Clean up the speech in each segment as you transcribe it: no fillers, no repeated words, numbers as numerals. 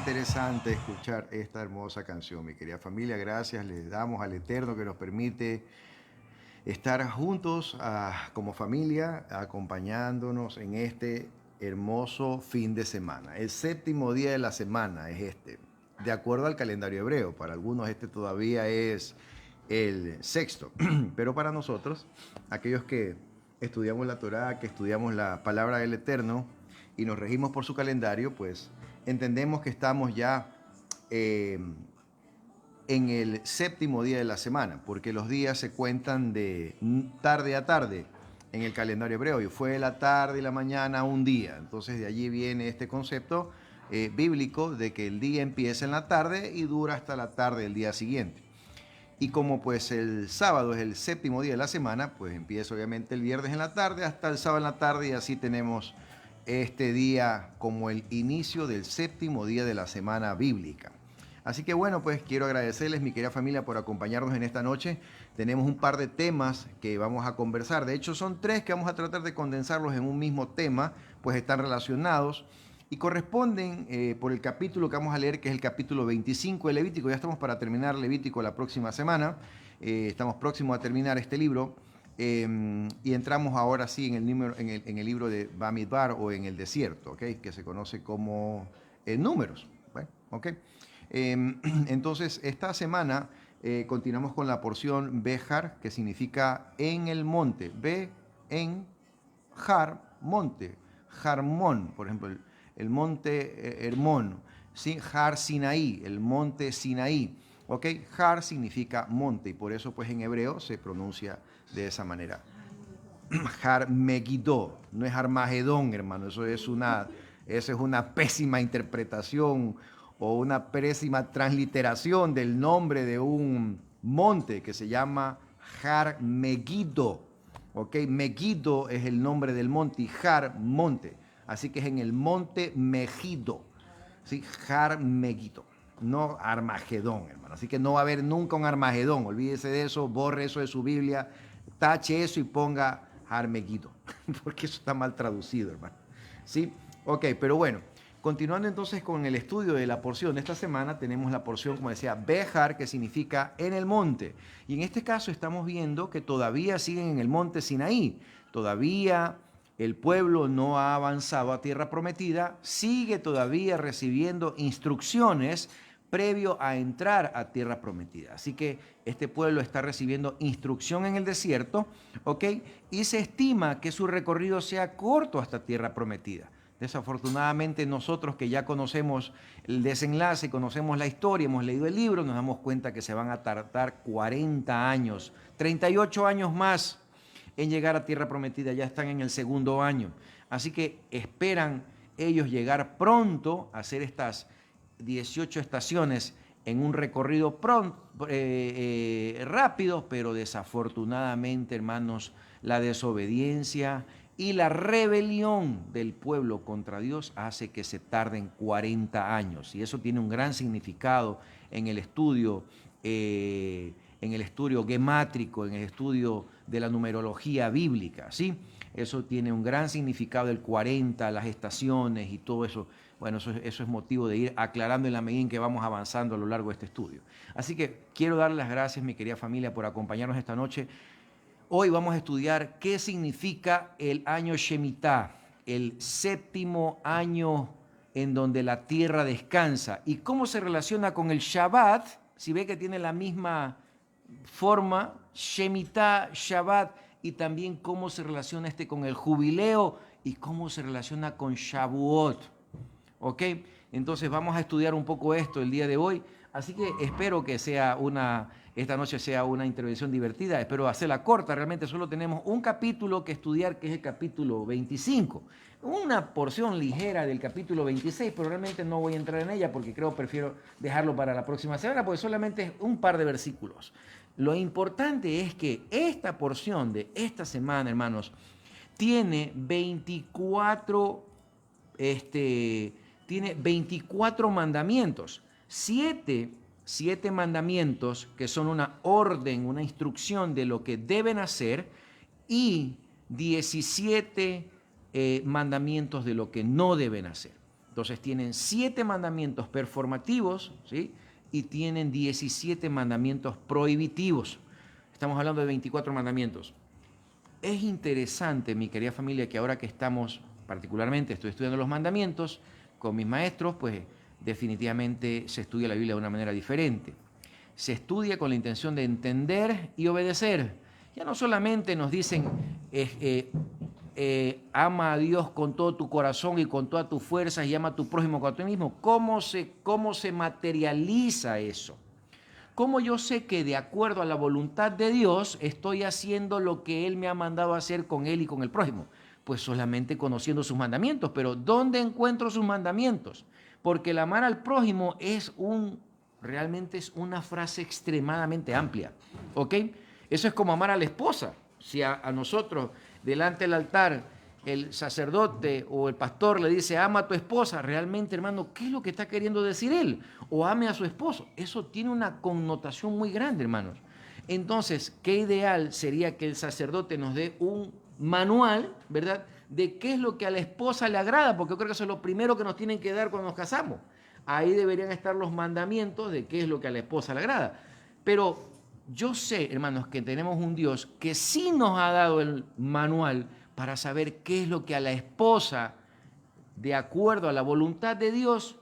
Interesante escuchar esta hermosa canción, mi querida familia. Gracias les damos al Eterno que nos permite estar juntos como familia, acompañándonos en este hermoso fin de semana. El séptimo día de la semana es este, de acuerdo al calendario hebreo. Para algunos este todavía es el sexto, pero para nosotros, aquellos que estudiamos la Torá, que estudiamos la palabra del Eterno y nos regimos por su calendario, pues entendemos que estamos ya en el séptimo día de la semana, porque los días se cuentan de tarde a tarde en el calendario hebreo, y fue la tarde y la mañana un día. Entonces de allí viene este concepto bíblico de que el día empieza en la tarde y dura hasta la tarde del día siguiente. Y como pues el sábado es el séptimo día de la semana, pues empieza obviamente el viernes en la tarde hasta el sábado en la tarde, y así tenemos este día como el inicio del séptimo día de la semana bíblica. Así que bueno, pues quiero agradecerles, mi querida familia, por acompañarnos en esta noche. Tenemos un par de temas que vamos a conversar. De hecho, son tres que vamos a tratar de condensarlos en un mismo tema, pues están relacionados y corresponden por el capítulo que vamos a leer, que es el capítulo 25 de Levítico. Ya estamos para terminar Levítico la próxima semana. Estamos próximos a terminar este libro. Y entramos ahora sí en el libro de Bamidbar, o en el desierto, ¿okay? Que se conoce como Números. Bueno, ¿okay? Entonces, esta semana continuamos con la porción Behar, que significa en el monte. Be, en, Har, monte. Harmón, por ejemplo, el monte Hermón. ¿Sí? Har Sinaí, el monte Sinaí. ¿Ok? Har significa monte, y por eso pues en hebreo se pronuncia de esa manera. Har Megiddo, no es Armagedón, hermano. Esa es una pésima interpretación o una pésima transliteración del nombre de un monte que se llama Har Megiddo. ¿Ok? Megiddo es el nombre del monte y Har, monte. Así que es en el monte Megiddo. ¿Sí? Har Megiddo, no Armagedón, hermano. Así que no va a haber nunca un Armagedón. Olvídese de eso, borre eso de su Biblia, tache eso y ponga Har Megiddo, porque eso está mal traducido, hermano. ¿Sí? Ok, pero bueno, continuando entonces con el estudio de la porción de esta semana, tenemos la porción, como decía, Behar, que significa en el monte. Y en este caso estamos viendo que todavía siguen en el monte Sinaí. Todavía el pueblo no ha avanzado a tierra prometida, sigue todavía recibiendo instrucciones previo a entrar a tierra prometida. Así que este pueblo está recibiendo instrucción en el desierto, ¿ok? Y se estima que su recorrido sea corto hasta tierra prometida. Desafortunadamente nosotros, que ya conocemos el desenlace, conocemos la historia, hemos leído el libro, nos damos cuenta que se van a tardar 40 años, 38 años más en llegar a tierra prometida. Ya están en el segundo año. Así que esperan ellos llegar pronto a hacer estas 18 estaciones en un recorrido rápido, pero desafortunadamente, hermanos, la desobediencia y la rebelión del pueblo contra Dios hace que se tarden 40 años. Y eso tiene un gran significado en el estudio, gemátrico, en el estudio de la numerología bíblica, ¿sí? Eso tiene un gran significado, el 40, las estaciones y todo eso. Bueno, eso es motivo de ir aclarando en la medida en que vamos avanzando a lo largo de este estudio. Así que quiero darle las gracias, mi querida familia, por acompañarnos esta noche. Hoy vamos a estudiar qué significa el año Shemitah, el séptimo año en donde la tierra descansa, y cómo se relaciona con el Shabbat. Si ve que tiene la misma forma, Shemitah, Shabbat, y también cómo se relaciona con el jubileo y cómo se relaciona con Shavuot. ¿Ok? Entonces vamos a estudiar un poco esto el día de hoy. Así que espero que esta noche sea una intervención divertida. Espero hacerla corta. Realmente solo tenemos un capítulo que estudiar, que es el capítulo 25. Una porción ligera del capítulo 26, pero realmente no voy a entrar en ella porque prefiero dejarlo para la próxima semana, porque solamente es un par de versículos. Lo importante es que esta porción de esta semana, hermanos, tiene 24 tiene 24 mandamientos, siete mandamientos que son una orden, una instrucción de lo que deben hacer, y 17 mandamientos de lo que no deben hacer. Entonces tienen 7 mandamientos performativos, ¿sí? Y tienen 17 mandamientos prohibitivos. Estamos hablando de 24 mandamientos. Es interesante, mi querida familia, que ahora que particularmente estoy estudiando los mandamientos con mis maestros, pues definitivamente se estudia la Biblia de una manera diferente. Se estudia con la intención de entender y obedecer. Ya no solamente nos dicen, ama a Dios con todo tu corazón y con todas tus fuerzas y ama a tu prójimo como a ti mismo. ¿Cómo se materializa eso? ¿Cómo yo sé que de acuerdo a la voluntad de Dios estoy haciendo lo que Él me ha mandado a hacer con Él y con el prójimo? Pues solamente conociendo sus mandamientos. Pero ¿dónde encuentro sus mandamientos? Porque el amar al prójimo realmente es una frase extremadamente amplia. ¿Ok? Eso es como amar a la esposa. Si a nosotros, delante del altar, el sacerdote o el pastor le dice, ama a tu esposa, realmente, hermano, ¿qué es lo que está queriendo decir él? O ame a su esposo. Eso tiene una connotación muy grande, hermanos. Entonces, qué ideal sería que el sacerdote nos dé un manual, ¿verdad?, de qué es lo que a la esposa le agrada, porque yo creo que eso es lo primero que nos tienen que dar cuando nos casamos. Ahí deberían estar los mandamientos de qué es lo que a la esposa le agrada. Pero yo sé, hermanos, que tenemos un Dios que sí nos ha dado el manual para saber qué es lo que a la esposa, de acuerdo a la voluntad de Dios,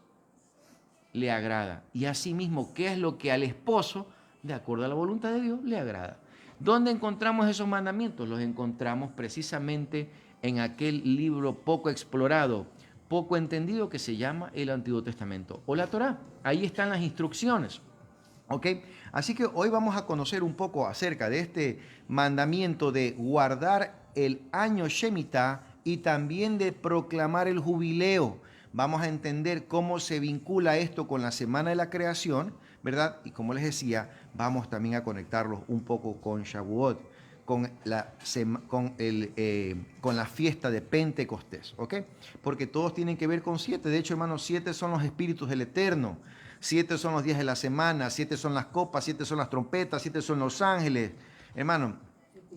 le agrada. Y asimismo, qué es lo que al esposo, de acuerdo a la voluntad de Dios, le agrada. ¿Dónde encontramos esos mandamientos? Los encontramos precisamente en aquel libro poco explorado, poco entendido, que se llama el Antiguo Testamento o la Torá. Ahí están las instrucciones. ¿Ok? Así que hoy vamos a conocer un poco acerca de este mandamiento de guardar el año Shemitah y también de proclamar el jubileo. Vamos a entender cómo se vincula esto con la semana de la creación, ¿verdad? Y como les decía, vamos también a conectarlos un poco con Shavuot, con la fiesta de Pentecostés, ¿ok? Porque todos tienen que ver con 7. De hecho, hermanos, 7 son los espíritus del Eterno. 7 son los días de la semana, 7 son las copas, 7 son las trompetas, 7 son los ángeles. Hermano,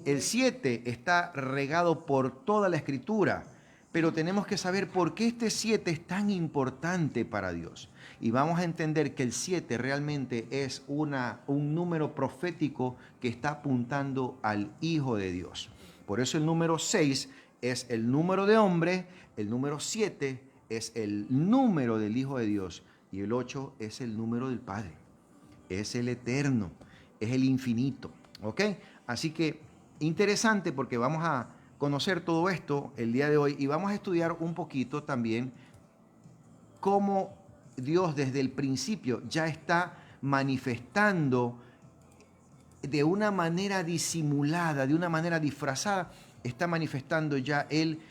el 7 está regado por toda la escritura, pero tenemos que saber por qué este 7 es tan importante para Dios. Y vamos a entender que el 7 realmente es un número profético que está apuntando al Hijo de Dios. Por eso el número 6 es el número de hombre, el número 7 es el número del Hijo de Dios, y el 8 es el número del Padre, es el eterno, es el infinito, ¿ok? Así que interesante, porque vamos a conocer todo esto el día de hoy y vamos a estudiar un poquito también cómo Dios desde el principio ya está manifestando de una manera disimulada, de una manera disfrazada, está manifestando ya Él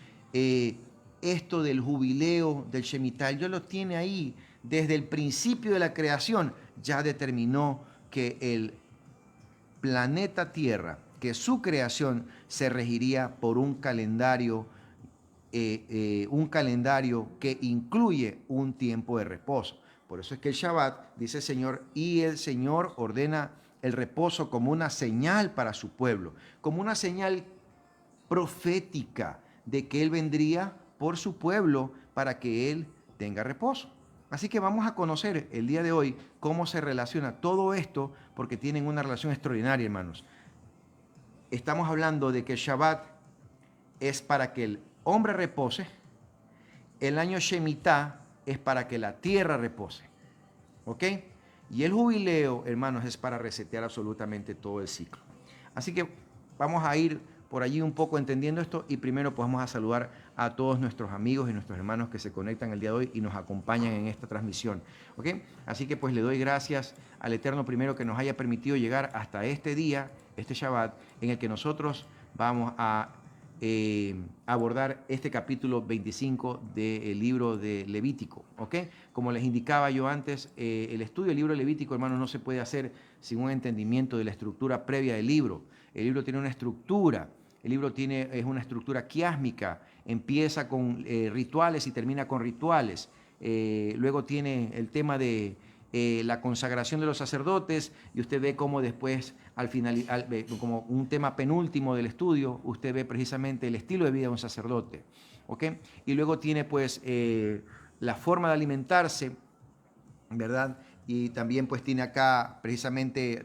esto del jubileo, del Shemitah. Él ya lo tiene ahí desde el principio de la creación. Ya determinó que el planeta Tierra, que su creación se regiría por un calendario un calendario que incluye un tiempo de reposo. Por eso es que el Shabbat, dice el Señor, y el Señor ordena el reposo como una señal para su pueblo, como una señal profética de que Él vendría por su pueblo para que Él tenga reposo. Así que vamos a conocer el día de hoy cómo se relaciona todo esto, porque tienen una relación extraordinaria, hermanos. Estamos hablando de que el Shabbat es para que el hombre repose, el año Shemitah es para que la tierra repose, ¿ok? Y el jubileo, hermanos, es para resetear absolutamente todo el ciclo. Así que vamos a ir por allí un poco entendiendo esto y primero pues vamos a saludar a todos nuestros amigos y nuestros hermanos que se conectan el día de hoy y nos acompañan en esta transmisión, ¿ok? Así que pues le doy gracias al Eterno primero que nos haya permitido llegar hasta este día, este Shabbat, en el que nosotros vamos a abordar este capítulo 25 del libro de Levítico, ¿ok? Como les indicaba yo antes, el estudio del libro de Levítico, hermanos, no se puede hacer sin un entendimiento de la estructura previa del libro. El libro tiene una estructura, el libro es una estructura quiásmica, empieza con rituales y termina con rituales. Luego tiene el tema de la consagración de los sacerdotes y usted ve cómo después, al final, como un tema penúltimo del estudio, usted ve precisamente el estilo de vida de un sacerdote, ¿ok? Y luego tiene pues la forma de alimentarse, ¿verdad? Y también pues tiene acá precisamente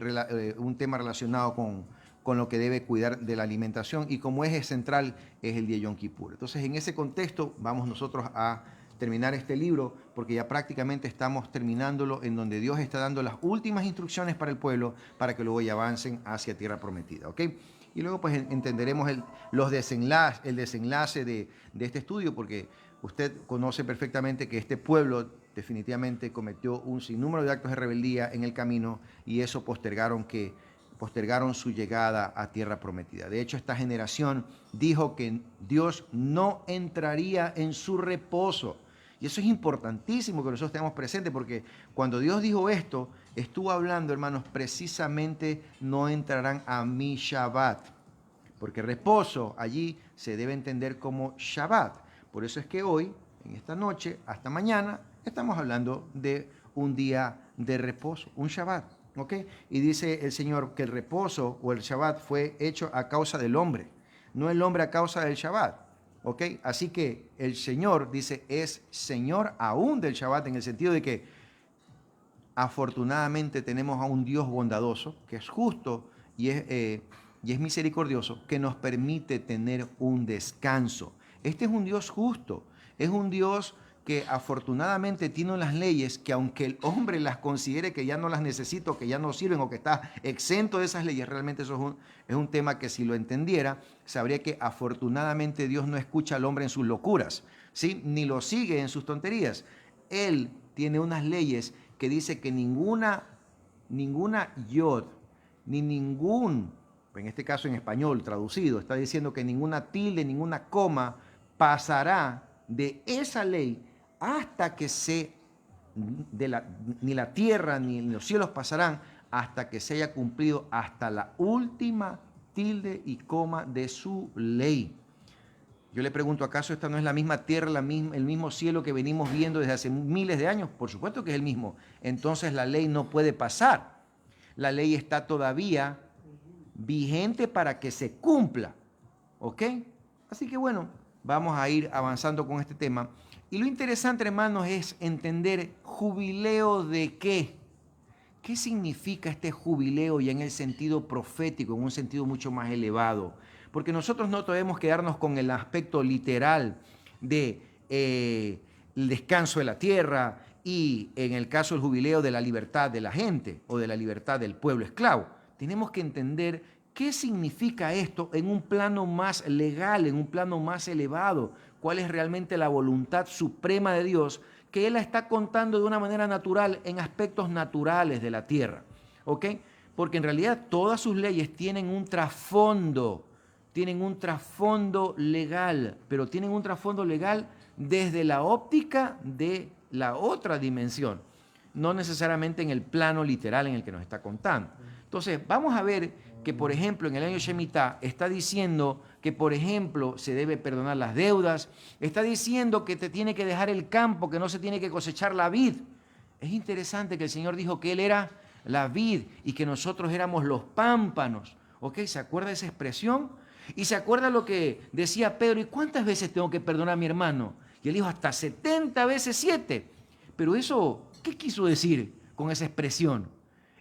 un tema relacionado con lo que debe cuidar de la alimentación y como eje central es el día Yom Kippur. Entonces en ese contexto vamos nosotros a terminar este libro porque ya prácticamente estamos terminándolo en donde Dios está dando las últimas instrucciones para el pueblo para que luego ya avancen hacia tierra prometida, ¿ok? Y luego pues entenderemos el desenlace de este estudio porque usted conoce perfectamente que este pueblo definitivamente cometió un sinnúmero de actos de rebeldía en el camino y eso postergaron su llegada a tierra prometida. De hecho, esta generación dijo que Dios no entraría en su reposo. Y eso es importantísimo que nosotros tengamos presente porque cuando Dios dijo esto, estuvo hablando, hermanos, precisamente no entrarán a mi Shabbat. Porque reposo allí se debe entender como Shabbat. Por eso es que hoy, en esta noche, hasta mañana, estamos hablando de un día de reposo, un Shabbat. ¿Ok? Y dice el Señor que el reposo o el Shabbat fue hecho a causa del hombre, no el hombre a causa del Shabbat. ¿Ok? Así que el Señor, dice, es Señor aún del Shabbat en el sentido de que afortunadamente tenemos a un Dios bondadoso, que es justo y es misericordioso, que nos permite tener un descanso. Este es un Dios justo, es un Dios que afortunadamente tiene unas leyes que aunque el hombre las considere que ya no las necesita, o que ya no sirven o que está exento de esas leyes, realmente eso es un tema que si lo entendiera, sabría que afortunadamente Dios no escucha al hombre en sus locuras, ¿sí? Ni lo sigue en sus tonterías. Él tiene unas leyes que dice que ninguna yod, ni ningún, en este caso en español traducido, está diciendo que ninguna tilde, ninguna coma pasará de esa ley hasta que ni la tierra ni los cielos pasarán hasta que se haya cumplido hasta la última tilde y coma de su ley. Yo le pregunto, ¿acaso esta no es la misma tierra, el mismo cielo que venimos viendo desde hace miles de años? Por supuesto que es el mismo. Entonces la ley no puede pasar. La ley está todavía vigente para que se cumpla. ¿Ok? Así que bueno, vamos a ir avanzando con este tema. Y lo interesante, hermanos, es entender jubileo de qué. ¿Qué significa este jubileo ya en el sentido profético, en un sentido mucho más elevado? Porque nosotros no debemos quedarnos con el aspecto literal de el descanso de la tierra y en el caso del jubileo de la libertad de la gente o de la libertad del pueblo esclavo. Tenemos que entender qué significa esto en un plano más legal, en un plano más elevado. ¿Cuál es realmente la voluntad suprema de Dios que Él la está contando de una manera natural en aspectos naturales de la tierra? ¿Ok? Porque en realidad todas sus leyes tienen un trasfondo legal, pero tienen un trasfondo legal desde la óptica de la otra dimensión, no necesariamente en el plano literal en el que nos está contando. Entonces, vamos a ver que, por ejemplo, en el año Shemitah está diciendo que, por ejemplo, se debe perdonar las deudas. Está diciendo que te tiene que dejar el campo, que no se tiene que cosechar la vid. Es interesante que el Señor dijo que Él era la vid y que nosotros éramos los pámpanos. ¿Ok? ¿Se acuerda de esa expresión? Y se acuerda lo que decía Pedro, ¿y cuántas veces tengo que perdonar a mi hermano? Y él dijo, hasta 70 veces 7. Pero eso, ¿qué quiso decir con esa expresión?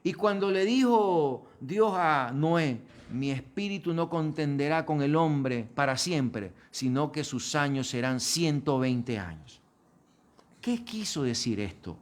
Y cuando le dijo Dios a Noé, mi espíritu no contenderá con el hombre para siempre, sino que sus años serán 120 años. ¿Qué quiso decir esto?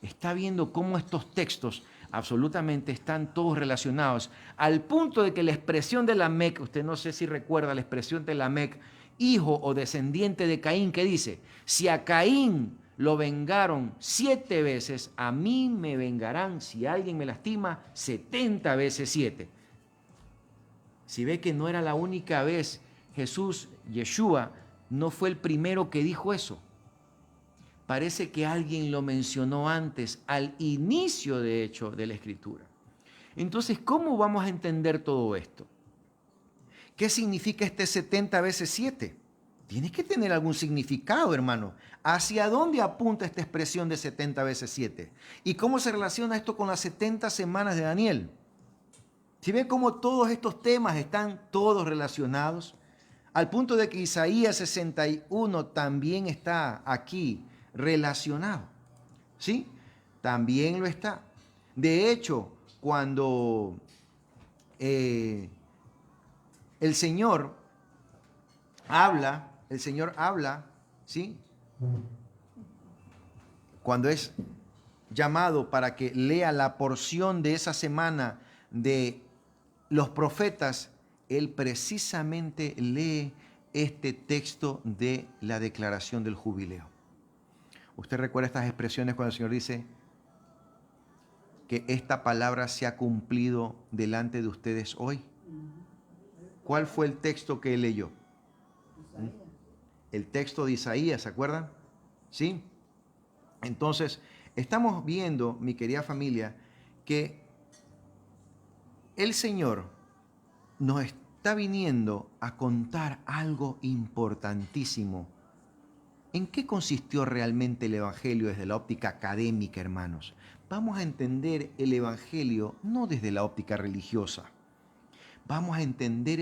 Está viendo cómo estos textos absolutamente están todos relacionados, al punto de que la expresión de Lamec, usted no sé si recuerda la expresión de Lamec, hijo o descendiente de Caín, que dice, si a Caín lo vengaron 7 veces, a mí me vengarán, si alguien me lastima, 70 veces 7. Si ve que no era la única vez, Jesús, Yeshua, no fue el primero que dijo eso. Parece que alguien lo mencionó antes, al inicio de hecho de la Escritura. Entonces, ¿cómo vamos a entender todo esto? ¿Qué significa este 70 veces 7? Tiene que tener algún significado, hermano. ¿Hacia dónde apunta esta expresión de 70 veces 7? ¿Y cómo se relaciona esto con las 70 semanas de Daniel? Si ven cómo todos estos temas están todos relacionados, al punto de que Isaías 61 también está aquí relacionado, ¿sí? También lo está. De hecho, cuando el Señor habla, ¿sí? Cuando es llamado para que lea la porción de esa semana de los profetas, él precisamente lee este texto de la declaración del jubileo. ¿Usted recuerda estas expresiones cuando el Señor dice que esta palabra se ha cumplido delante de ustedes hoy? ¿Cuál fue el texto que él leyó? El texto de Isaías, ¿se acuerdan? ¿Sí? Entonces, estamos viendo, mi querida familia, que el Señor nos está viniendo a contar algo importantísimo. ¿En qué consistió realmente el Evangelio desde la óptica académica, hermanos? Vamos a entender el Evangelio no desde la óptica religiosa. Vamos a entender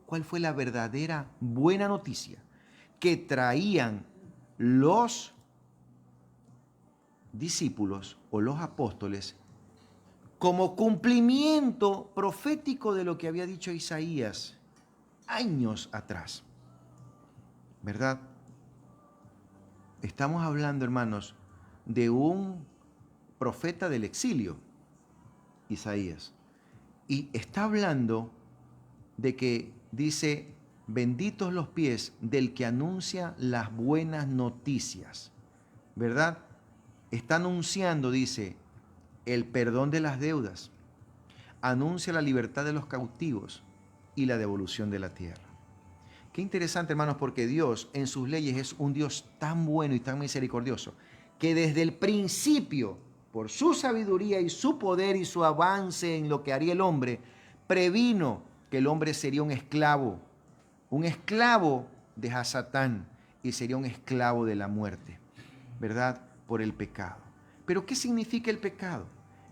cuál fue la verdadera buena noticia que traían los discípulos o los apóstoles como cumplimiento profético de lo que había dicho Isaías años atrás. ¿Verdad? Estamos hablando, hermanos, de un profeta del exilio, Isaías. Y está hablando de que dice, benditos los pies del que anuncia las buenas noticias. ¿Verdad? Está anunciando, dice, el perdón de las deudas, anuncia la libertad de los cautivos y la devolución de la tierra. Qué interesante, hermanos, porque Dios en sus leyes es un Dios tan bueno y tan misericordioso que desde el principio, por su sabiduría y su poder y su avance en lo que haría el hombre, previno que el hombre sería un esclavo de Hasatán y sería un esclavo de la muerte, ¿verdad? Por el pecado. Pero ¿qué significa el pecado?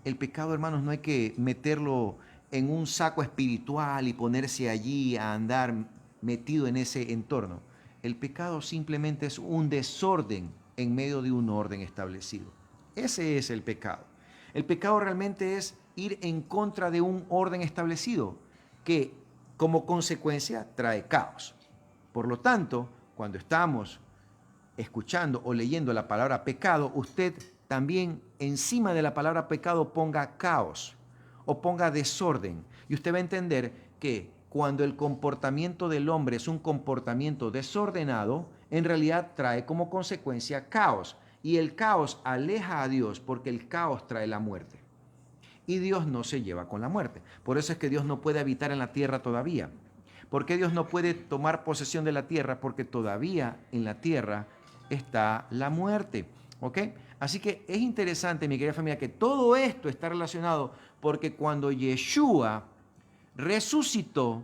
El pecado, hermanos, no hay que meterlo en un saco espiritual y ponerse allí a andar metido en ese entorno. El pecado simplemente es un desorden en medio de un orden establecido. Ese es el pecado. El pecado realmente es ir en contra de un orden establecido que como consecuencia trae caos. Por lo tanto, cuando estamos escuchando o leyendo la palabra pecado, usted también encima de la palabra pecado ponga caos o ponga desorden. Y usted va a entender que cuando el comportamiento del hombre es un comportamiento desordenado, en realidad trae como consecuencia caos. Y el caos aleja a Dios porque el caos trae la muerte. Y Dios no se lleva con la muerte. Por eso es que Dios no puede habitar en la tierra todavía. ¿Por qué Dios no puede tomar posesión de la tierra? Porque todavía en la tierra está la muerte. ¿Ok? Así que es interesante, mi querida familia, que todo esto está relacionado porque cuando Yeshua resucitó,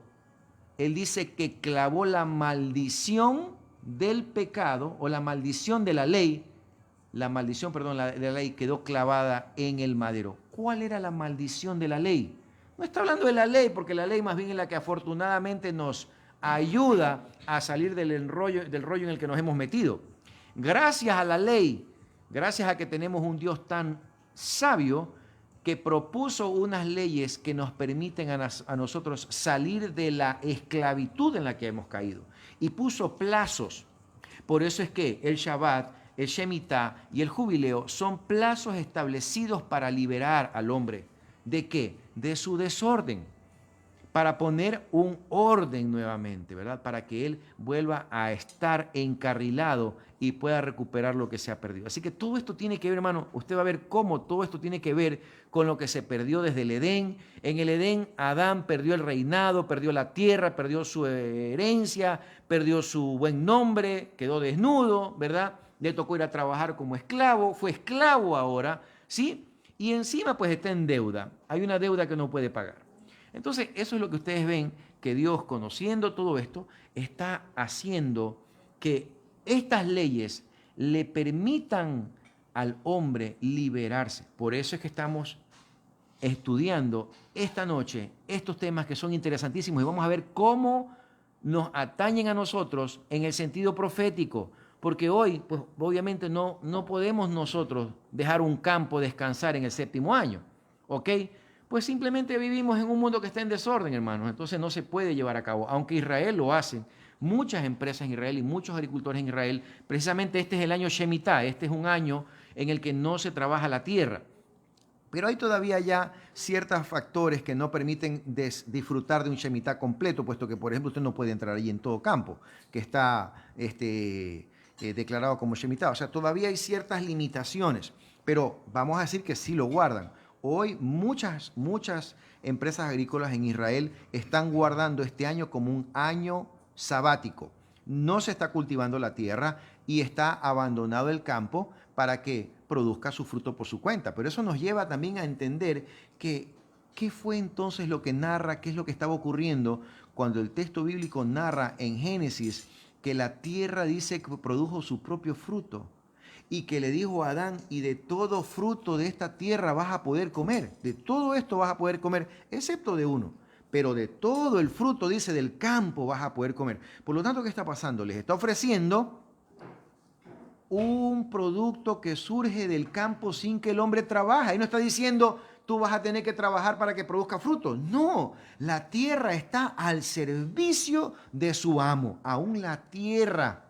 Él dice que clavó la maldición del pecado o la maldición de la ley, la maldición, perdón, de la ley quedó clavada en el madero. ¿Cuál era la maldición de la ley? No está hablando de la ley, porque la ley más bien es la que afortunadamente nos ayuda a salir del rollo en el que nos hemos metido. Gracias a la ley, gracias a que tenemos un Dios tan sabio que propuso unas leyes que nos permiten a nosotros salir de la esclavitud en la que hemos caído. Y puso plazos. Por eso es que el Shabbat, el Shemitah y el Jubileo son plazos establecidos para liberar al hombre. ¿De qué? De su desorden. Para poner un orden nuevamente, ¿verdad? Para que él vuelva a estar encarrilado y pueda recuperar lo que se ha perdido. Así que todo esto tiene que ver, hermano, usted va a ver cómo todo esto tiene que ver con lo que se perdió desde el Edén. En el Edén, Adán perdió el reinado, perdió la tierra, perdió su herencia, perdió su buen nombre, quedó desnudo, ¿verdad? Le tocó ir a trabajar como esclavo, fue esclavo ahora, ¿sí? Y encima pues está en deuda. Hay una deuda que no puede pagar. Entonces, eso es lo que ustedes ven, que Dios, conociendo todo esto, está haciendo que estas leyes le permitan al hombre liberarse. Por eso es que estamos estudiando esta noche estos temas que son interesantísimos y vamos a ver cómo nos atañen a nosotros en el sentido profético. Porque hoy, pues obviamente no podemos nosotros dejar un campo descansar en el séptimo año, ¿ok? Pues simplemente vivimos en un mundo que está en desorden, hermanos. Entonces no se puede llevar a cabo. Aunque Israel lo hace, muchas empresas en Israel y muchos agricultores en Israel, precisamente este es el año Shemitah, este es un año en el que no se trabaja la tierra. Pero hay todavía ya ciertos factores que no permiten disfrutar de un Shemitah completo, puesto que, por ejemplo, usted no puede entrar allí en todo campo, que está declarado como Shemitah. O sea, todavía hay ciertas limitaciones, pero vamos a decir que sí lo guardan. Hoy muchas empresas agrícolas en Israel están guardando este año como un año sabático. No se está cultivando la tierra y está abandonado el campo para que produzca su fruto por su cuenta. Pero eso nos lleva también a entender que qué fue entonces lo que narra, qué es lo que estaba ocurriendo cuando el texto bíblico narra en Génesis que la tierra dice que produjo su propio fruto. Y que le dijo a Adán, y de todo fruto de esta tierra vas a poder comer, de todo esto vas a poder comer, excepto de uno, pero de todo el fruto, dice, del campo vas a poder comer. Por lo tanto, ¿qué está pasando? Les está ofreciendo un producto que surge del campo sin que el hombre trabaje. Ahí no está diciendo, tú vas a tener que trabajar para que produzca fruto. No, la tierra está al servicio de su amo, aún la tierra.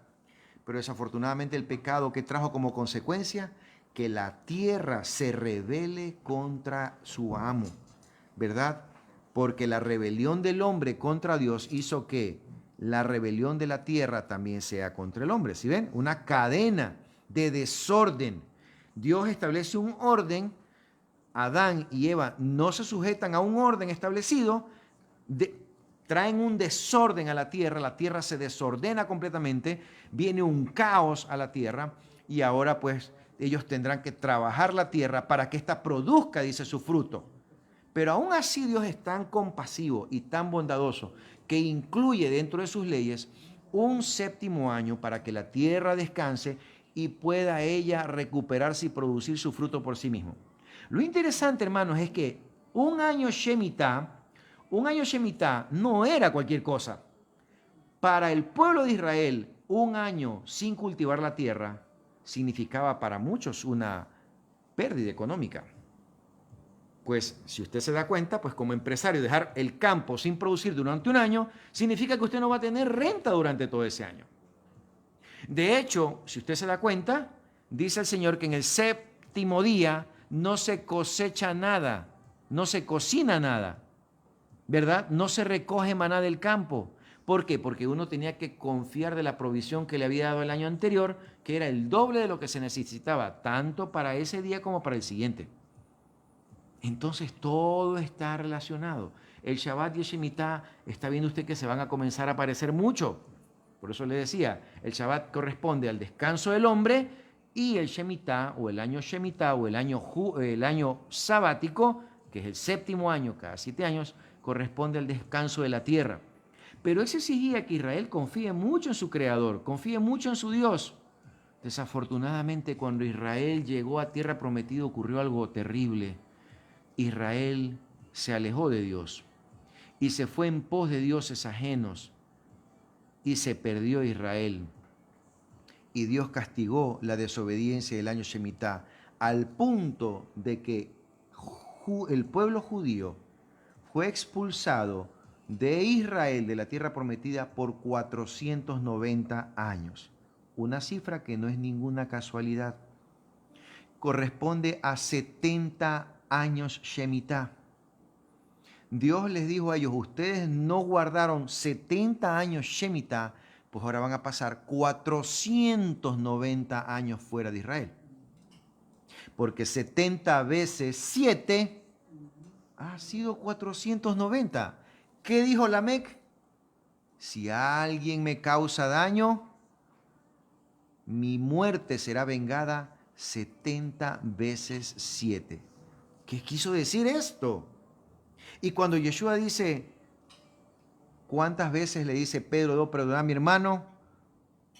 Pero desafortunadamente el pecado que trajo como consecuencia que la tierra se rebele contra su amo, ¿verdad? Porque la rebelión del hombre contra Dios hizo que la rebelión de la tierra también sea contra el hombre. ¿Sí ven? Una cadena de desorden. Dios establece un orden, Adán y Eva no se sujetan a un orden establecido, traen un desorden a la tierra se desordena completamente, viene un caos a la tierra y ahora pues ellos tendrán que trabajar la tierra para que ésta produzca, dice, su fruto. Pero aún así Dios es tan compasivo y tan bondadoso que incluye dentro de sus leyes un séptimo año para que la tierra descanse y pueda ella recuperarse y producir su fruto por sí mismo. Lo interesante, hermanos, es que un año Shemitah no era cualquier cosa. Para el pueblo de Israel, un año sin cultivar la tierra significaba para muchos una pérdida económica. Pues si usted se da cuenta, pues como empresario dejar el campo sin producir durante un año significa que usted no va a tener renta durante todo ese año. De hecho, si usted se da cuenta, dice el Señor que en el séptimo día no se cosecha nada, no se cocina nada, ¿verdad? No se recoge maná del campo. ¿Por qué? Porque uno tenía que confiar de la provisión que le había dado el año anterior, que era el doble de lo que se necesitaba, tanto para ese día como para el siguiente. Entonces todo está relacionado. El Shabbat y el Shemitah, está viendo usted que se van a comenzar a aparecer mucho. Por eso le decía, el Shabbat corresponde al descanso del hombre y el Shemitah o el año el año sabático, que es el séptimo año, cada 7 años, corresponde al descanso de la tierra. Pero eso exigía que Israel confíe mucho en su Creador, confíe mucho en su Dios. Desafortunadamente, cuando Israel llegó a tierra prometida ocurrió algo terrible. Israel se alejó de Dios y se fue en pos de dioses ajenos y se perdió Israel. Y Dios castigó la desobediencia del año Shemitah al punto de que el pueblo judío fue expulsado de Israel, de la tierra prometida, por 490 años. Una cifra que no es ninguna casualidad. Corresponde a 70 años Shemitah. Dios les dijo a ellos, ustedes no guardaron 70 años Shemitah, pues ahora van a pasar 490 años fuera de Israel. Porque 70 veces 7 ha sido 490. ¿Qué dijo Lamec? Si alguien me causa daño, mi muerte será vengada 70 veces 7. ¿Qué quiso decir esto? Y cuando Yeshua dice, ¿cuántas veces le dice Pedro, debo perdonar a mi hermano?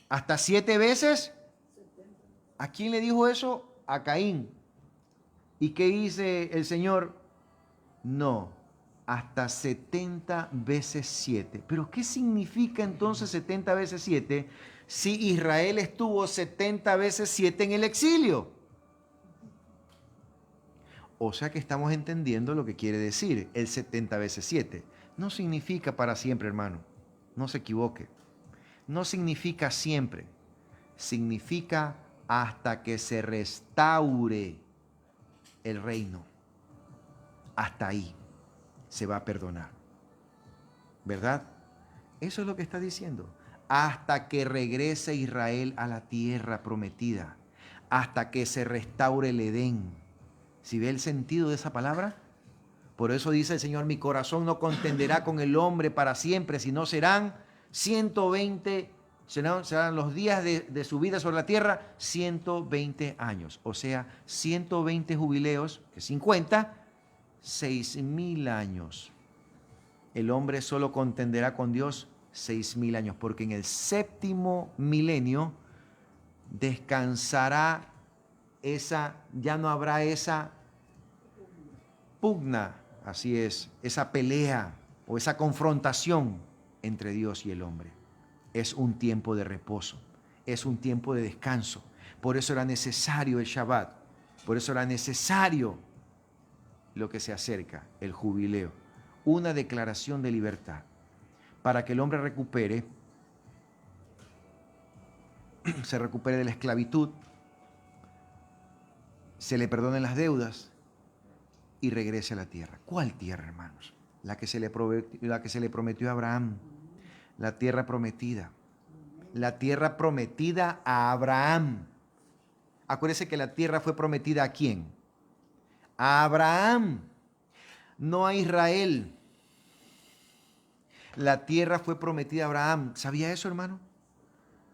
¿Hasta 7 veces? ¿A quién le dijo eso? A Caín. ¿Y qué dice el Señor? No, hasta 70 veces 7. ¿Pero qué significa entonces 70 veces 7 si Israel estuvo 70 veces 7 en el exilio? O sea que estamos entendiendo lo que quiere decir el 70 veces 7. No significa para siempre, hermano. No se equivoque. No significa siempre. Significa hasta que se restaure el reino. Hasta ahí se va a perdonar. ¿Verdad? Eso es lo que está diciendo. Hasta que regrese Israel a la tierra prometida. Hasta que se restaure el Edén. ¿Sí ve el sentido de esa palabra? Por eso dice el Señor, mi corazón no contenderá con el hombre para siempre, sino serán 120, serán los días de su vida sobre la tierra, 120 años. O sea, 120 jubileos, que 50, 6.000 años. El hombre solo contenderá con Dios 6.000 años, porque en el séptimo milenio descansará ya no habrá esa pugna, así es, esa pelea o esa confrontación entre Dios y el hombre. Es un tiempo de reposo, es un tiempo de descanso. Por eso era necesario el Shabbat, por eso era necesario lo que se acerca, el jubileo, una declaración de libertad, para que el hombre se recupere de la esclavitud, se le perdonen las deudas y regrese a la tierra. ¿Cuál tierra, hermanos? La que se le prometió a Abraham, la tierra prometida. La tierra prometida a Abraham. Acuérdense que la tierra fue prometida ¿a quién? A Abraham, no a Israel. La tierra fue prometida a Abraham. ¿Sabía eso, hermano?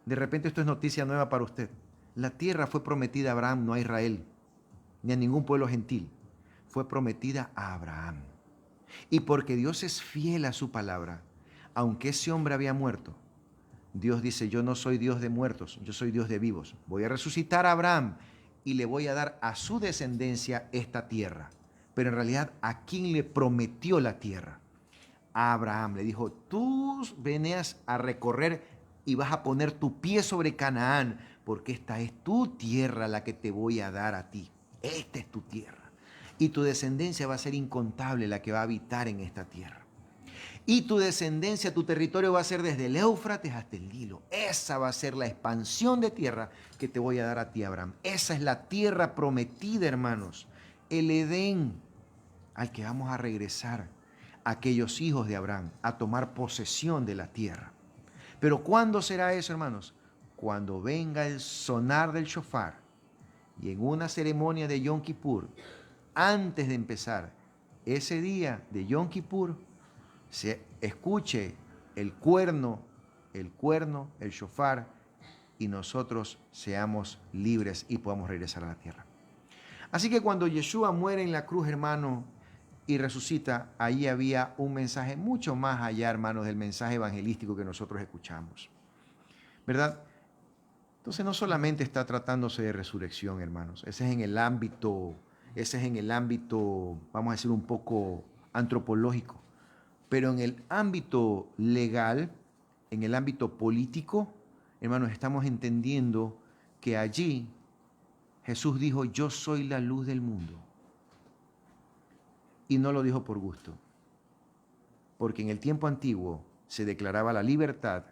De repente esto es noticia nueva para usted. La tierra fue prometida a Abraham, no a Israel, ni a ningún pueblo gentil. Fue prometida a Abraham. Y porque Dios es fiel a su palabra, aunque ese hombre había muerto, Dios dice, yo no soy Dios de muertos, yo soy Dios de vivos. Voy a resucitar a Abraham y le voy a dar a su descendencia esta tierra. Pero en realidad, ¿a quién le prometió la tierra? A Abraham. Le dijo, tú venías a recorrer y vas a poner tu pie sobre Canaán, porque esta es tu tierra la que te voy a dar a ti. Esta es tu tierra. Y tu descendencia va a ser incontable la que va a habitar en esta tierra. Y tu descendencia, tu territorio va a ser desde el Éufrates hasta el Nilo. Esa va a ser la expansión de tierra que te voy a dar a ti, Abraham. Esa es la tierra prometida, hermanos. El Edén al que vamos a regresar, aquellos hijos de Abraham, a tomar posesión de la tierra. Pero ¿cuándo será eso, hermanos? Cuando venga el sonar del shofar y en una ceremonia de Yom Kippur, antes de empezar ese día de Yom Kippur, se escuche el cuerno, el shofar, y nosotros seamos libres y podamos regresar a la tierra. Así que cuando Yeshua muere en la cruz, hermano, y resucita, ahí había un mensaje mucho más allá, hermanos, del mensaje evangelístico que nosotros escuchamos, ¿verdad? Entonces no solamente está tratándose de resurrección, hermanos, ese es en el ámbito, vamos a decir, un poco antropológico, pero en el ámbito legal, en el ámbito político, hermanos, estamos entendiendo que allí Jesús dijo, yo soy la luz del mundo. Y no lo dijo por gusto, porque en el tiempo antiguo se declaraba la libertad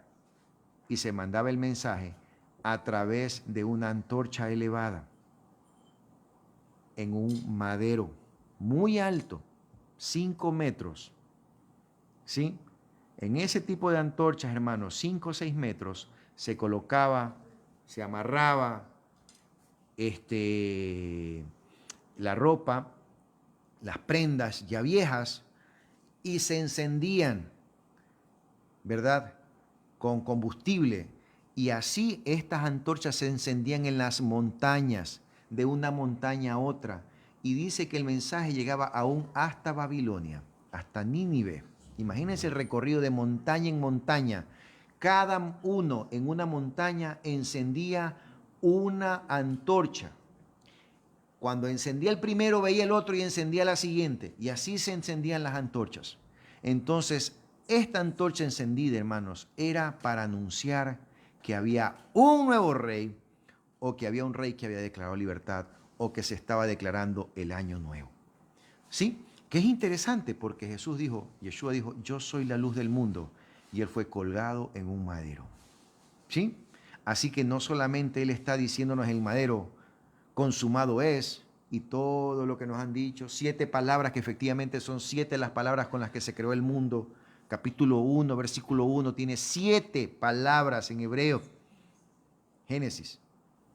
y se mandaba el mensaje a través de una antorcha elevada en un madero muy alto, 5 metros, ¿sí? En ese tipo de antorchas, hermanos, 5 o 6 metros, se colocaba, se amarraba la ropa, las prendas ya viejas, y se encendían, ¿verdad?, con combustible. Y así estas antorchas se encendían en las montañas, de una montaña a otra. Y dice que el mensaje llegaba aún hasta Babilonia, hasta Nínive. Imagínense el recorrido de montaña en montaña. Cada uno en una montaña encendía una antorcha. Cuando encendía el primero, veía el otro y encendía la siguiente. Y así se encendían las antorchas. Entonces, esta antorcha encendida, hermanos, era para anunciar que había un nuevo rey, o que había un rey que había declarado libertad, o que se estaba declarando el año nuevo. ¿Sí? Que es interesante porque Yeshua dijo, yo soy la luz del mundo, y él fue colgado en un madero. ¿Sí? Así que no solamente él está diciéndonos en el madero, consumado es, y todo lo que nos han dicho, 7 palabras que efectivamente son 7 las palabras con las que se creó el mundo. Capítulo 1, versículo 1, tiene 7 palabras en hebreo. Génesis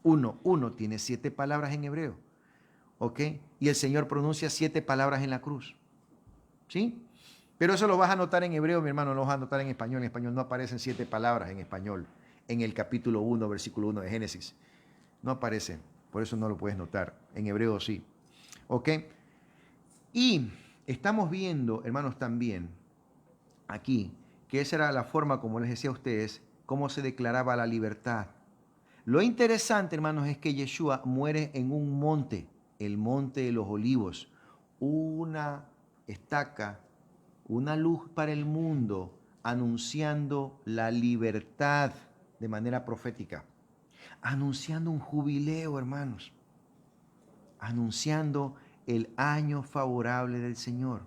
1 tiene 7 palabras en hebreo. ¿Ok? Y el Señor pronuncia 7 palabras en la cruz. ¿Sí? Pero eso lo vas a notar en hebreo, mi hermano, no lo vas a notar en español. En español no aparecen 7 palabras en español. En el capítulo 1, versículo 1 de Génesis. No aparecen. Por eso no lo puedes notar. En hebreo sí. ¿Ok? Y estamos viendo, hermanos, también aquí, que esa era la forma, como les decía a ustedes, cómo se declaraba la libertad. Lo interesante, hermanos, es que Yeshua muere en un monte, el monte de los olivos, una estaca, una luz para el mundo, anunciando la libertad de manera profética, anunciando un jubileo, hermanos, anunciando el año favorable del Señor.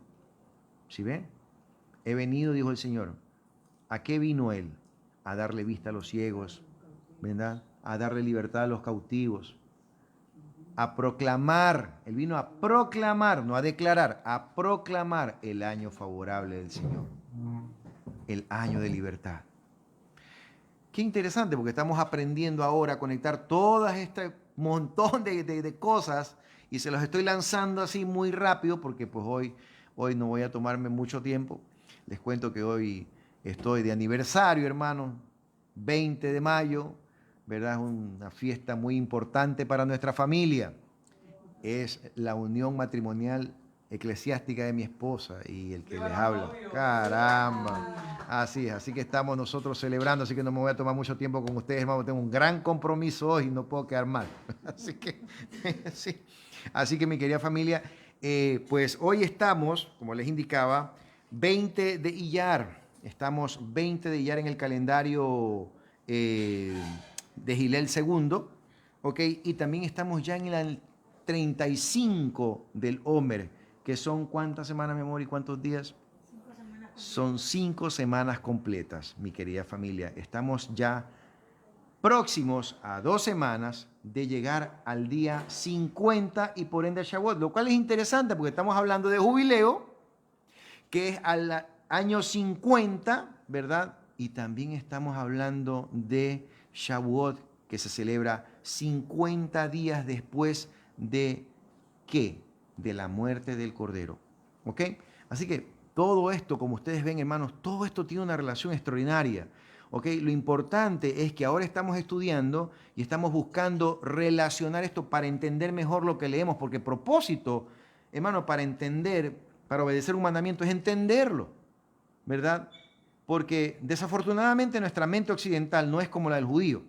¿Sí ven? He venido, dijo el Señor. ¿A qué vino Él? A darle vista a los ciegos, ¿verdad? A darle libertad a los cautivos, a proclamar. Él vino a proclamar, no a declarar, a proclamar el año favorable del Señor, el año de libertad. Qué interesante, porque estamos aprendiendo ahora a conectar todas este montón de cosas, y se los estoy lanzando así muy rápido porque pues hoy no voy a tomarme mucho tiempo. Les cuento que hoy estoy de aniversario, hermano, 20 de mayo, ¿verdad? Es una fiesta muy importante para nuestra familia. Es la unión matrimonial eclesiástica de mi esposa y el que les habla. Caramba. Así es, así que estamos nosotros celebrando, así que no me voy a tomar mucho tiempo con ustedes, hermano. Tengo un gran compromiso hoy y no puedo quedar mal. Así que, sí. Así que mi querida familia, pues hoy estamos, como les indicaba, 20 de Iyar. Estamos 20 de Iyar en el calendario de Gilel II, ¿ok? Y también estamos ya en el 35 del Omer, que son ¿cuántas semanas, mi amor, y cuántos días? 5 semanas. Son 5 semanas completas, mi querida familia. Estamos ya próximos a 2 semanas de llegar al día 50 y por ende a Shavuot, lo cual es interesante porque estamos hablando de jubileo, que es al año 50, ¿verdad? Y también estamos hablando de Shavuot, que se celebra 50 días después de ¿qué? De la muerte del Cordero. ¿Ok? Así que todo esto, como ustedes ven, hermanos, todo esto tiene una relación extraordinaria. ¿Ok? Lo importante es que ahora estamos estudiando y estamos buscando relacionar esto para entender mejor lo que leemos, porque propósito, hermano, para entender para obedecer un mandamiento es entenderlo, ¿verdad? Porque desafortunadamente nuestra mente occidental no es como la del judío.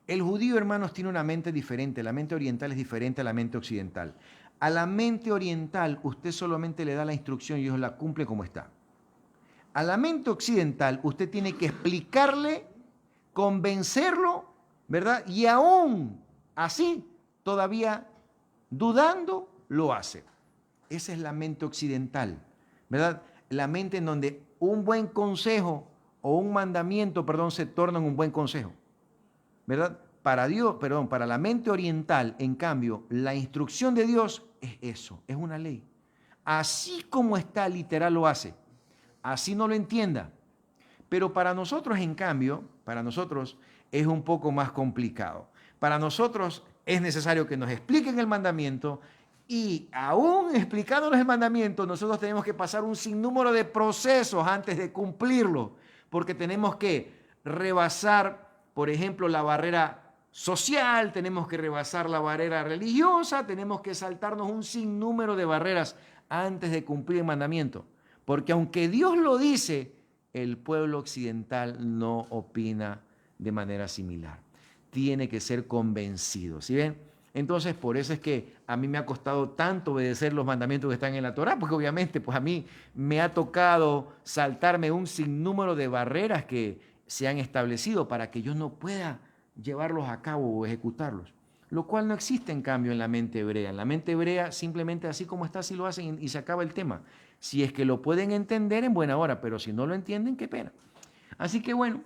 El judío, hermanos, tiene una mente diferente. La mente oriental es diferente a la mente occidental. A la mente oriental usted solamente le da la instrucción y Dios la cumple como está. A la mente occidental usted tiene que explicarle, convencerlo, ¿verdad? Y aún así, todavía dudando, lo hace. Esa es la mente occidental, ¿verdad? La mente en donde un buen consejo o un mandamiento, perdón, se torna en un buen consejo, ¿verdad? Para Dios, perdón, para la mente oriental, en cambio, la instrucción de Dios es eso, es una ley. Así como está, literal lo hace. Así no lo entienda. Pero para nosotros, en cambio, para nosotros es un poco más complicado. Para nosotros es necesario que nos expliquen el mandamiento y aún explicándonos el mandamiento, nosotros tenemos que pasar un sinnúmero de procesos antes de cumplirlo, porque tenemos que rebasar, por ejemplo, la barrera social, tenemos que rebasar la barrera religiosa, tenemos que saltarnos un sinnúmero de barreras antes de cumplir el mandamiento. Porque aunque Dios lo dice, el pueblo occidental no opina de manera similar. Tiene que ser convencido, ¿sí ven? Entonces, por eso es que a mí me ha costado tanto obedecer los mandamientos que están en la Torá, porque obviamente pues a mí me ha tocado saltarme un sinnúmero de barreras que se han establecido para que yo no pueda llevarlos a cabo o ejecutarlos. Lo cual no existe, en cambio, en la mente hebrea. En la mente hebrea, simplemente así como está, así lo hacen y se acaba el tema. Si es que lo pueden entender, en buena hora, pero si no lo entienden, qué pena. Así que bueno,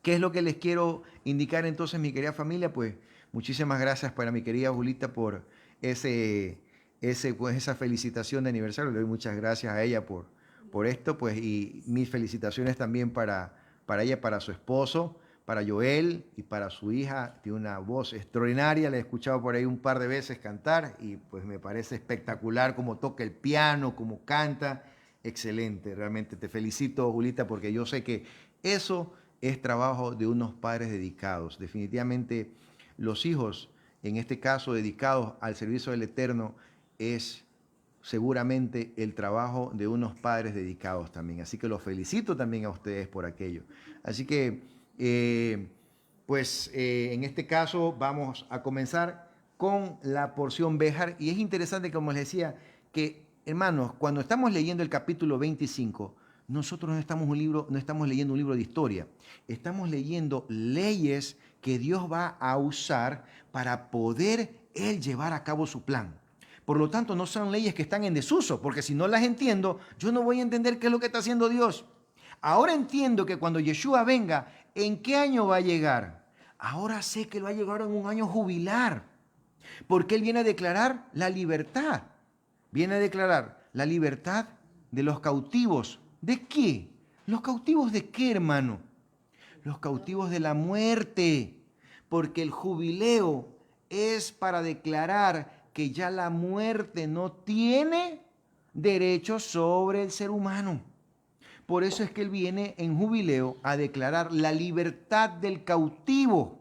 ¿qué es lo que les quiero indicar entonces, mi querida familia? Pues muchísimas gracias para mi querida Julita por pues, esa felicitación de aniversario. Le doy muchas gracias a ella por esto, pues, y mis felicitaciones también para ella, para su esposo, para Joel y para su hija. Tiene una voz extraordinaria, la he escuchado por ahí un par de veces cantar y pues me parece espectacular cómo toca el piano, cómo canta. Excelente, realmente te felicito, Julita, porque yo sé que eso es trabajo de unos padres dedicados. Definitivamente los hijos, en este caso dedicados al servicio del Eterno, es seguramente el trabajo de unos padres dedicados también. Así que los felicito también a ustedes por aquello. Así que, en este caso vamos a comenzar con la porción Béjar. Y es interesante, como les decía, que, hermanos, cuando estamos leyendo el capítulo 25, nosotros no estamos leyendo un libro de historia. Estamos leyendo leyes que Dios va a usar para poder Él llevar a cabo su plan. Por lo tanto, no son leyes que están en desuso, porque si no las entiendo, yo no voy a entender qué es lo que está haciendo Dios. Ahora entiendo que cuando Yeshua venga, ¿en qué año va a llegar? Ahora sé que va a llegar en un año jubilar, porque Él viene a declarar la libertad. Viene a declarar la libertad de los cautivos. ¿De qué? ¿Los cautivos de qué, hermano? Los cautivos de la muerte, porque el jubileo es para declarar que ya la muerte no tiene derecho sobre el ser humano. Por eso es que Él viene en jubileo a declarar la libertad del cautivo.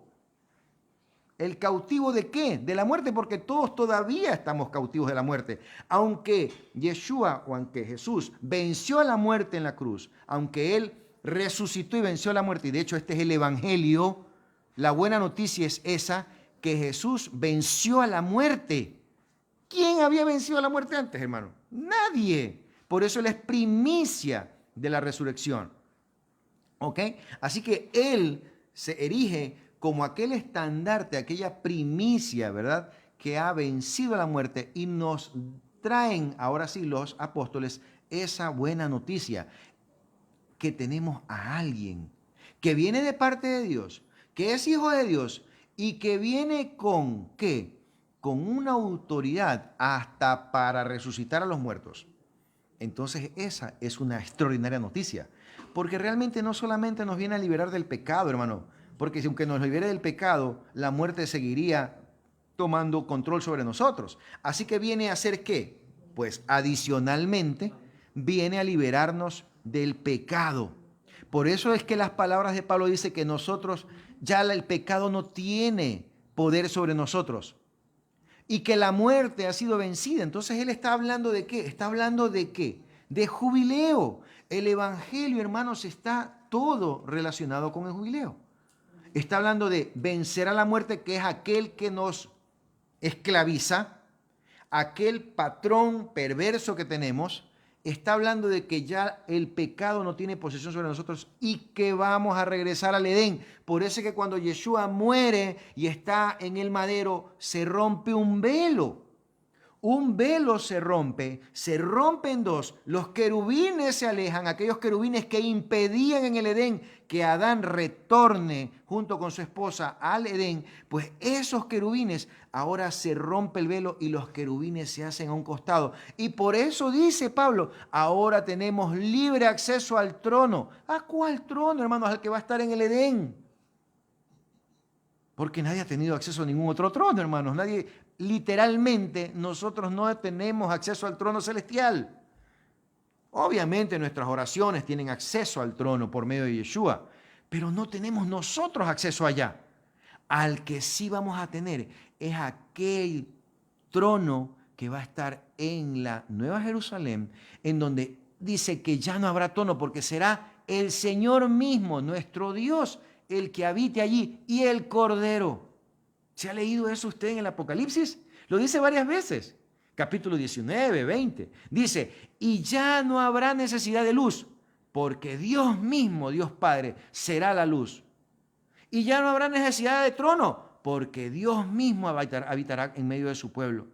¿El cautivo de qué? De la muerte, porque todos todavía estamos cautivos de la muerte. Aunque Yeshua o aunque Jesús venció a la muerte en la cruz, aunque Él resucitó y venció a la muerte, y de hecho este es el Evangelio, la buena noticia es esa, que Jesús venció a la muerte. ¿Quién había vencido a la muerte antes, hermano? Nadie. Por eso Él es primicia de la resurrección. ¿Ok? Así que Él se erige como aquel estandarte, aquella primicia, ¿verdad? Que ha vencido a la muerte y nos traen, ahora sí, los apóstoles, esa buena noticia, que tenemos a alguien que viene de parte de Dios, que es hijo de Dios y que viene con, ¿qué? Con una autoridad hasta para resucitar a los muertos. Entonces esa es una extraordinaria noticia, porque realmente no solamente nos viene a liberar del pecado, hermano, porque aunque nos libere del pecado, la muerte seguiría tomando control sobre nosotros. Así que viene a hacer ¿qué? Pues adicionalmente viene a liberarnos del pecado. Por eso es que las palabras de Pablo dicen que nosotros, ya el pecado no tiene poder sobre nosotros. y que la muerte ha sido vencida. Entonces él está hablando ¿de qué? Está hablando ¿de qué? De jubileo. El evangelio, hermanos, está todo relacionado con el jubileo. Está hablando de vencer a la muerte, que es aquel que nos esclaviza, aquel patrón perverso que tenemos. Está hablando de que ya el pecado no tiene posesión sobre nosotros y que vamos a regresar al Edén. Por eso es que cuando Yeshua muere y está en el madero, se rompe un velo. Un velo se rompe en dos. Los querubines se alejan, aquellos querubines que impedían en el Edén que Adán retorne junto con su esposa al Edén, pues esos querubines ahora se rompe el velo y los querubines se hacen a un costado. Y por eso dice Pablo, ahora tenemos libre acceso al trono. ¿A cuál trono, hermanos? Al que va a estar en el Edén. Porque nadie ha tenido acceso a ningún otro trono, hermanos. Nadie, literalmente, nosotros no tenemos acceso al trono celestial. Obviamente nuestras oraciones tienen acceso al trono por medio de Yeshua, pero no tenemos nosotros acceso allá. Al que sí vamos a tener es aquel trono que va a estar en la Nueva Jerusalén, en donde dice que ya no habrá trono, porque será el Señor mismo, nuestro Dios, el que habite allí, y el Cordero. ¿Se ha leído eso usted en el Apocalipsis? Lo dice varias veces. Capítulo 19, 20. Dice, y ya no habrá necesidad de luz, porque Dios mismo, Dios Padre, será la luz. Y ya no habrá necesidad de trono, porque Dios mismo habitará en medio de su pueblo.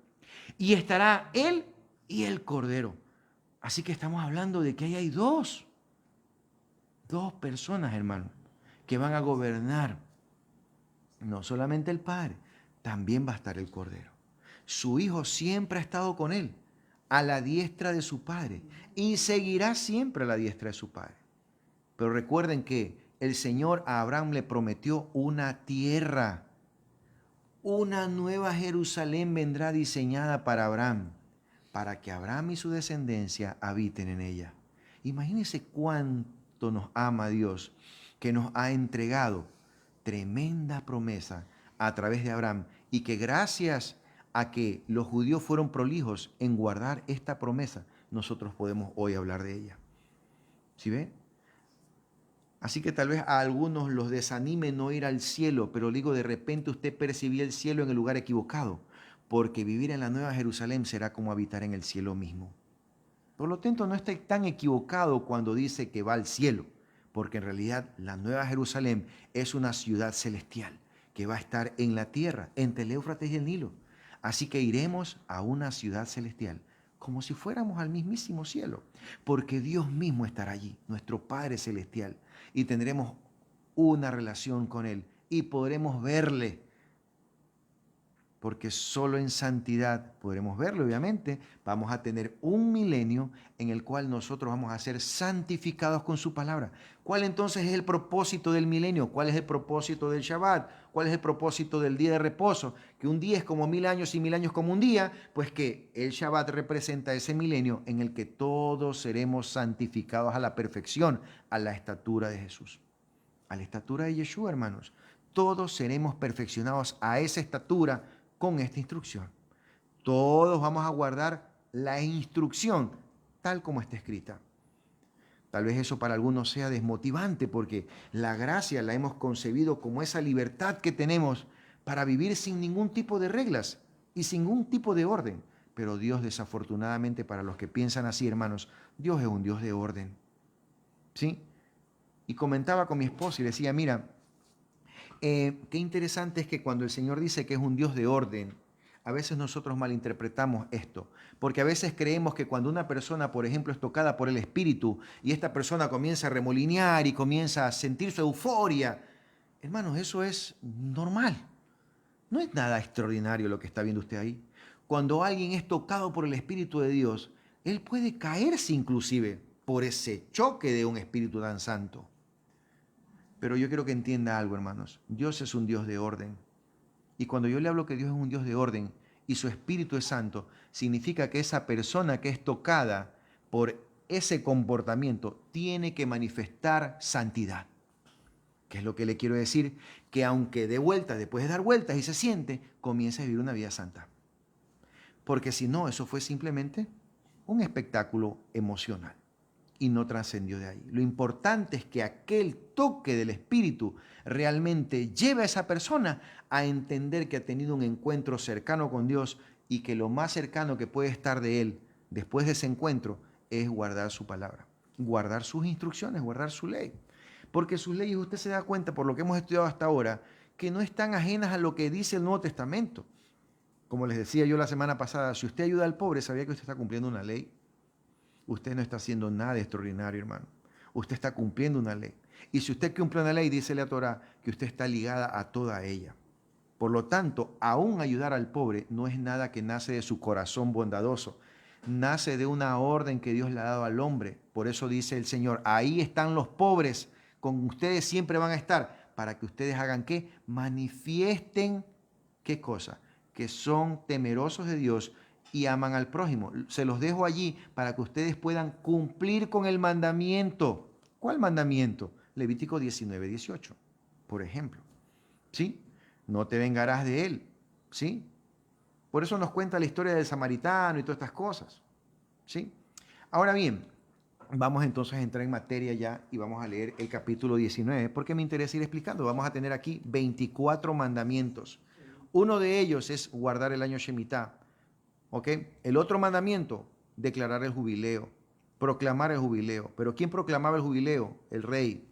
Y estará Él y el Cordero. Así que estamos hablando de que ahí hay dos personas, hermano, que van a gobernar. No solamente el Padre, también va a estar el Cordero. Su Hijo siempre ha estado con Él, a la diestra de su Padre, y seguirá siempre a la diestra de su Padre. Pero recuerden que el Señor a Abraham le prometió una tierra. Una nueva Jerusalén vendrá diseñada para Abraham, para que Abraham y su descendencia habiten en ella. Imagínense cuánto nos ama Dios, que nos ha entregado tremenda promesa a través de Abraham, y que gracias a que los judíos fueron prolijos en guardar esta promesa, nosotros podemos hoy hablar de ella. ¿Sí ven? Así que tal vez a algunos los desanime no ir al cielo, pero digo, de repente usted percibía el cielo en el lugar equivocado, porque vivir en la Nueva Jerusalén será como habitar en el cielo mismo. Por lo tanto, no esté tan equivocado cuando dice que va al cielo, porque en realidad la Nueva Jerusalén es una ciudad celestial que va a estar en la tierra, entre el Éufrates y el Nilo. Así que iremos a una ciudad celestial, como si fuéramos al mismísimo cielo, porque Dios mismo estará allí, nuestro Padre Celestial, y tendremos una relación con Él y podremos verle, porque solo en santidad podremos verlo, obviamente. Vamos a tener un milenio en el cual nosotros vamos a ser santificados con su palabra. ¿Cuál entonces es el propósito del milenio? ¿Cuál es el propósito del Shabbat? ¿Cuál es el propósito del día de reposo? Que un día es como 1000 años y 1000 años como un día, pues que el Shabbat representa ese milenio en el que todos seremos santificados a la perfección, a la estatura de Jesús, a la estatura de Yeshua, hermanos. Todos seremos perfeccionados a esa estatura con esta instrucción. Todos vamos a guardar la instrucción tal como está escrita. Tal vez eso para algunos sea desmotivante, porque la gracia la hemos concebido como esa libertad que tenemos para vivir sin ningún tipo de reglas y sin ningún tipo de orden. Pero Dios, desafortunadamente, para los que piensan así, hermanos, Dios es un Dios de orden. ¿Sí? Y comentaba con mi esposa y decía, mira, qué interesante es que cuando el Señor dice que es un Dios de orden, a veces nosotros malinterpretamos esto, porque a veces creemos que cuando una persona, por ejemplo, es tocada por el Espíritu y esta persona comienza a remolinear y comienza a sentir su euforia, hermanos, eso es normal. No es nada extraordinario lo que está viendo usted ahí. Cuando alguien es tocado por el Espíritu de Dios, él puede caerse inclusive por ese choque de un Espíritu tan santo. Pero yo quiero que entienda algo, hermanos. Dios es un Dios de orden. Y cuando yo le hablo que Dios es un Dios de orden y su Espíritu es santo, significa que esa persona que es tocada por ese comportamiento tiene que manifestar santidad. ¿Qué es lo que le quiero decir? Que aunque dé vueltas, después de dar vueltas y se siente, comienza a vivir una vida santa. porque si no, eso fue simplemente un espectáculo emocional y no trascendió de ahí. Lo importante es que aquel toque del Espíritu realmente lleve a esa persona a entender que ha tenido un encuentro cercano con Dios y que lo más cercano que puede estar de Él después de ese encuentro es guardar su palabra, guardar sus instrucciones, guardar su ley. Porque sus leyes, usted se da cuenta por lo que hemos estudiado hasta ahora, que no están ajenas a lo que dice el Nuevo Testamento. Como les decía yo la semana pasada, si usted ayuda al pobre, ¿sabía que usted está cumpliendo una ley? Usted no está haciendo nada extraordinario, hermano. Usted está cumpliendo una ley. Y si usted cumple una ley, dice la Torá, que usted está ligada a toda ella. Por lo tanto, aún ayudar al pobre no es nada que nace de su corazón bondadoso. Nace de una orden que Dios le ha dado al hombre. Por eso dice el Señor, ahí están los pobres, con ustedes siempre van a estar, para que ustedes hagan ¿qué? Manifiesten, ¿qué cosa? Que son temerosos de Dios y aman al prójimo. Se los dejo allí para que ustedes puedan cumplir con el mandamiento. ¿Cuál mandamiento? Levítico 19:18, por ejemplo. ¿Sí? No te vengarás de él. ¿Sí? Por eso nos cuenta la historia del samaritano y todas estas cosas. ¿Sí? Ahora bien, vamos entonces a entrar en materia ya y vamos a leer el capítulo 19 porque me interesa ir explicando. Vamos a tener aquí 24 mandamientos. Uno de ellos es guardar el año Shemitah. ¿Ok? El otro mandamiento, declarar el jubileo, proclamar el jubileo. ¿Pero quién proclamaba el jubileo? El rey.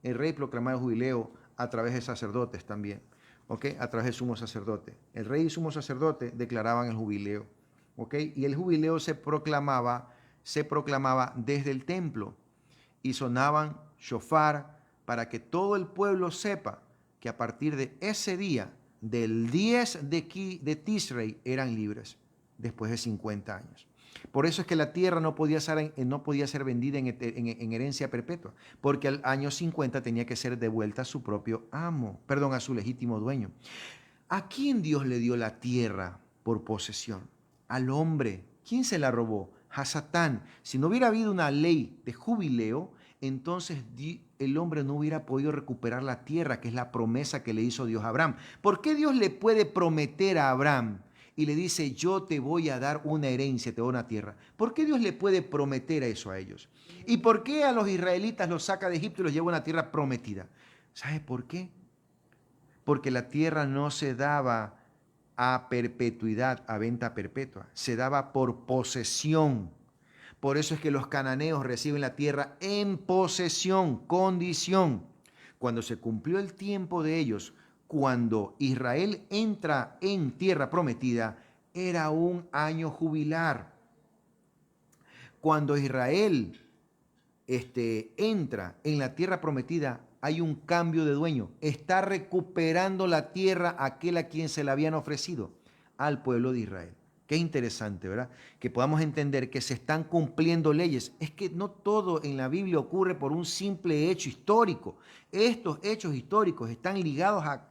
El rey proclamaba el jubileo a través de sacerdotes también. ¿Ok? A través del sumo sacerdote. El rey y sumo sacerdote declaraban el jubileo. ¿Ok? Y el jubileo se proclamaba desde el templo y sonaban shofar para que todo el pueblo sepa que a partir de ese día, del 10 de Tisrei, eran libres después de 50 años. Por eso es que la tierra no podía ser vendida en herencia perpetua, porque al año 50 tenía que ser devuelta a su propio amo, perdón, a su legítimo dueño. ¿A quién Dios le dio la tierra por posesión? Al hombre. ¿Quién se la robó? A Satán. Si no hubiera habido una ley de jubileo, entonces el hombre no hubiera podido recuperar la tierra, que es la promesa que le hizo Dios a Abraham. ¿Por qué Dios le puede prometer a Abraham y le dice, yo te voy a dar una herencia, te doy una tierra? ¿Por qué Dios le puede prometer eso a ellos? ¿Y por qué a los israelitas los saca de Egipto y los lleva a una tierra prometida? ¿Sabe por qué? Porque la tierra no se daba a perpetuidad, a venta perpetua, se daba por posesión. Por eso es que los cananeos reciben la tierra en posesión, condición. Cuando se cumplió el tiempo de ellos, cuando Israel entra en tierra prometida, era un año jubilar. Cuando Israel entra en la tierra prometida, hay un cambio de dueño. Está recuperando la tierra aquel a quien se la habían ofrecido, al pueblo de Israel. Qué interesante, ¿verdad? Que podamos entender que se están cumpliendo leyes. Es que no todo en la Biblia ocurre por un simple hecho histórico. Estos hechos históricos están ligados a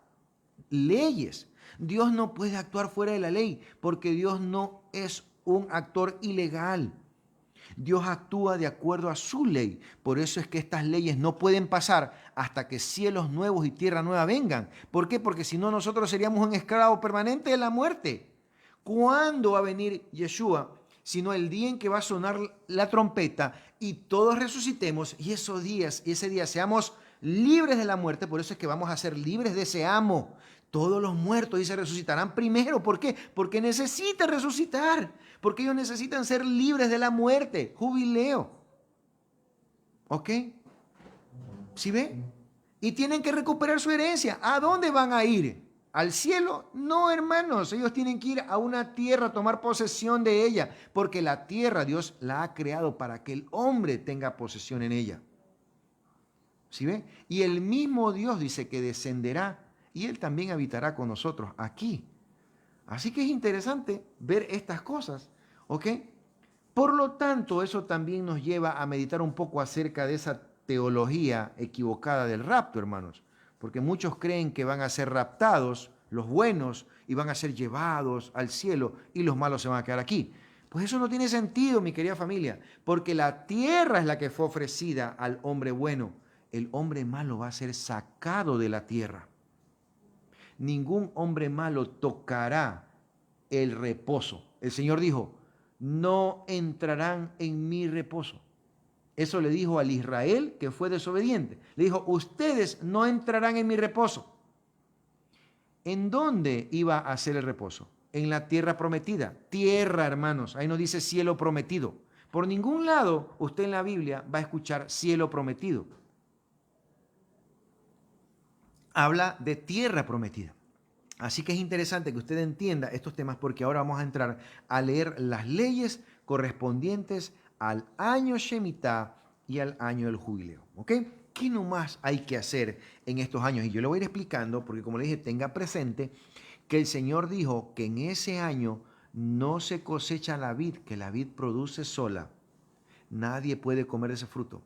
leyes. Dios no puede actuar fuera de la ley porque Dios no es un actor ilegal. Dios actúa de acuerdo a su ley. Por eso es que estas leyes no pueden pasar hasta que cielos nuevos y tierra nueva vengan. ¿Por qué? Porque si no, nosotros seríamos un esclavo permanente de la muerte. ¿Cuándo va a venir Yeshua? Sino el día en que va a sonar la trompeta y todos resucitemos y ese día seamos libres de la muerte. Por eso es que vamos a ser libres de ese amo. Todos los muertos, dice, resucitarán primero. ¿Por qué? Porque necesitan resucitar. Porque ellos necesitan ser libres de la muerte. Jubileo. ¿Ok? ¿Sí ve? Y tienen que recuperar su herencia. ¿A dónde van a ir? ¿Al cielo? No, hermanos. Ellos tienen que ir a una tierra a tomar posesión de ella. Porque la tierra Dios la ha creado para que el hombre tenga posesión en ella. ¿Sí ve? Y el mismo Dios dice que descenderá y Él también habitará con nosotros aquí. Así que es interesante ver estas cosas, ¿ok? Por lo tanto, eso también nos lleva a meditar un poco acerca de esa teología equivocada del rapto, hermanos. Porque muchos creen que van a ser raptados, los buenos, y van a ser llevados al cielo y los malos se van a quedar aquí. Pues eso no tiene sentido, mi querida familia, porque la tierra es la que fue ofrecida al hombre bueno. El hombre malo va a ser sacado de la tierra. Ningún hombre malo tocará el reposo. El Señor dijo, no entrarán en mi reposo. Eso le dijo al Israel que fue desobediente. Le dijo, ustedes no entrarán en mi reposo. ¿En dónde iba a ser el reposo? En la tierra prometida. Tierra, hermanos. Ahí no dice cielo prometido. Por ningún lado usted en la Biblia va a escuchar cielo prometido. Habla de tierra prometida. Así que es interesante que usted entienda estos temas porque ahora vamos a entrar a leer las leyes correspondientes al año Shemitah y al año del jubileo. ¿Ok? ¿Qué nomás hay que hacer en estos años? Y yo le voy a ir explicando porque, como le dije, tenga presente que el Señor dijo que en ese año no se cosecha la vid, que la vid produce sola. Nadie puede comer de ese fruto.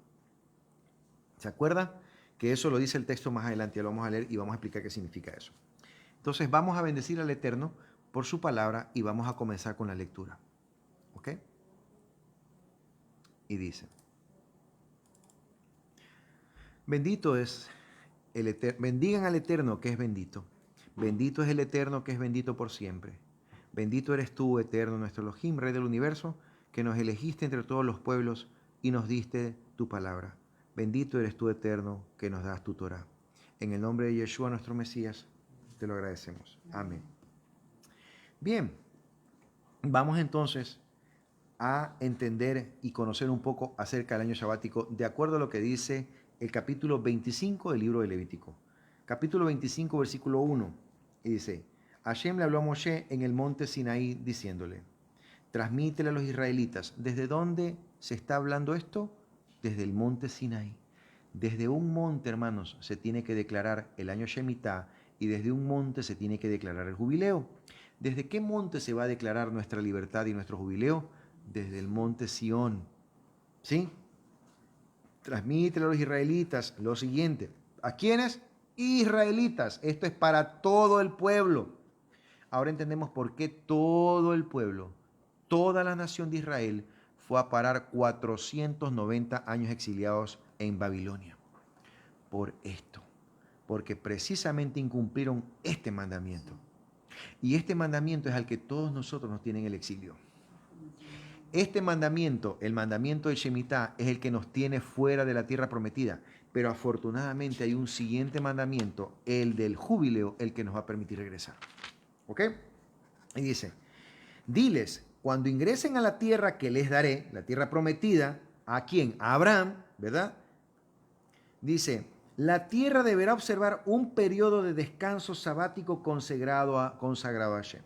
¿Se acuerda? Que eso lo dice el texto más adelante, ya lo vamos a leer y vamos a explicar qué significa eso. Entonces vamos a bendecir al Eterno por su palabra y vamos a comenzar con la lectura. ¿Ok? Y dice, bendito es el Eterno, bendigan al Eterno que es bendito. Bendito es el Eterno que es bendito por siempre. Bendito eres tú, Eterno, nuestro Elohim, Rey del universo, que nos elegiste entre todos los pueblos y nos diste tu palabra. Bendito eres tú, Eterno, que nos das tu Torah. En el nombre de Yeshua, nuestro Mesías, te lo agradecemos. Amén. Bien, vamos entonces a entender y conocer un poco acerca del año sabático de acuerdo a lo que dice el capítulo 25 del libro de Levítico. Capítulo 25, versículo 1, y dice, Hashem le habló a Moshe en el monte Sinaí diciéndole, transmítele a los israelitas. ¿Desde dónde se está hablando esto? Desde el monte Sinaí. Desde un monte, hermanos, se tiene que declarar el año Shemitah y desde un monte se tiene que declarar el jubileo. ¿Desde qué monte se va a declarar nuestra libertad y nuestro jubileo? Desde el monte Sión. ¿Sí? Transmítele a los israelitas lo siguiente. ¿A quiénes? Israelitas. Esto es para todo el pueblo. Ahora entendemos por qué todo el pueblo, toda la nación de Israel, fue a parar 490 años exiliados en Babilonia. Por esto. Porque precisamente incumplieron este mandamiento. Y este mandamiento es al que todos nosotros nos tienen el exilio. Este mandamiento, el mandamiento de Shemitah, es el que nos tiene fuera de la tierra prometida. Pero afortunadamente hay un siguiente mandamiento, el del jubileo, el que nos va a permitir regresar. ¿Ok? Y dice, diles, cuando ingresen a la tierra que les daré, la tierra prometida, ¿a quién? A Abraham, ¿verdad? Dice, la tierra deberá observar un periodo de descanso sabático consagrado a Hashem.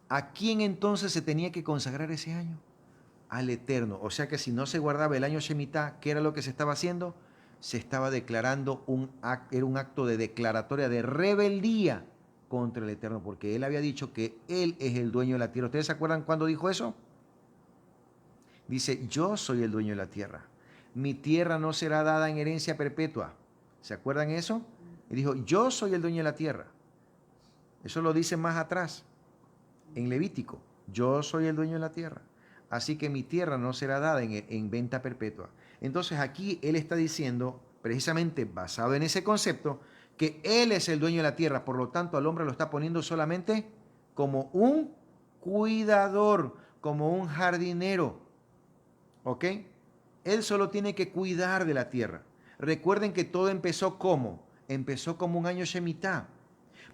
¿A quién entonces se tenía que consagrar ese año? Al Eterno. O sea que si no se guardaba el año Shemitah, ¿qué era lo que se estaba haciendo? Se estaba declarando era un acto de declaratoria de rebeldía contra el Eterno, porque él había dicho que él es el dueño de la tierra. ¿Ustedes se acuerdan cuando dijo eso? Dice, yo soy el dueño de la tierra. Mi tierra no será dada en herencia perpetua. ¿Se acuerdan eso? Y dijo, yo soy el dueño de la tierra. Eso lo dice más atrás, en Levítico. Yo soy el dueño de la tierra. Así que mi tierra no será dada en venta perpetua. Entonces aquí él está diciendo, precisamente basado en ese concepto, que él es el dueño de la tierra. Por lo tanto, al hombre lo está poniendo solamente como un cuidador, como un jardinero. ¿Ok? Él solo tiene que cuidar de la tierra. Recuerden que todo empezó ¿cómo? Empezó como un año Shemitah.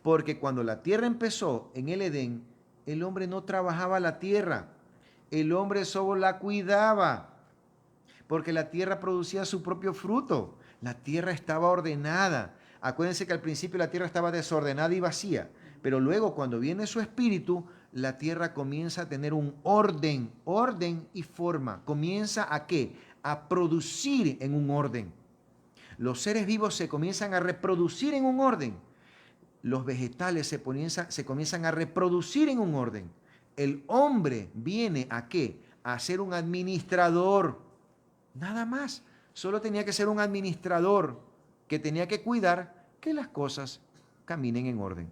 Porque cuando la tierra empezó en el Edén, el hombre no trabajaba la tierra. El hombre solo la cuidaba. Porque la tierra producía su propio fruto. La tierra estaba ordenada. Acuérdense que al principio la tierra estaba desordenada y vacía. Pero luego cuando viene su espíritu, la tierra comienza a tener un orden y forma. ¿Comienza a qué? A producir en un orden. Los seres vivos se comienzan a reproducir en un orden. Los vegetales se comienzan a reproducir en un orden. El hombre viene ¿a qué? A ser un administrador. Nada más. Solo tenía que ser un administrador que tenía que cuidar que las cosas caminen en orden.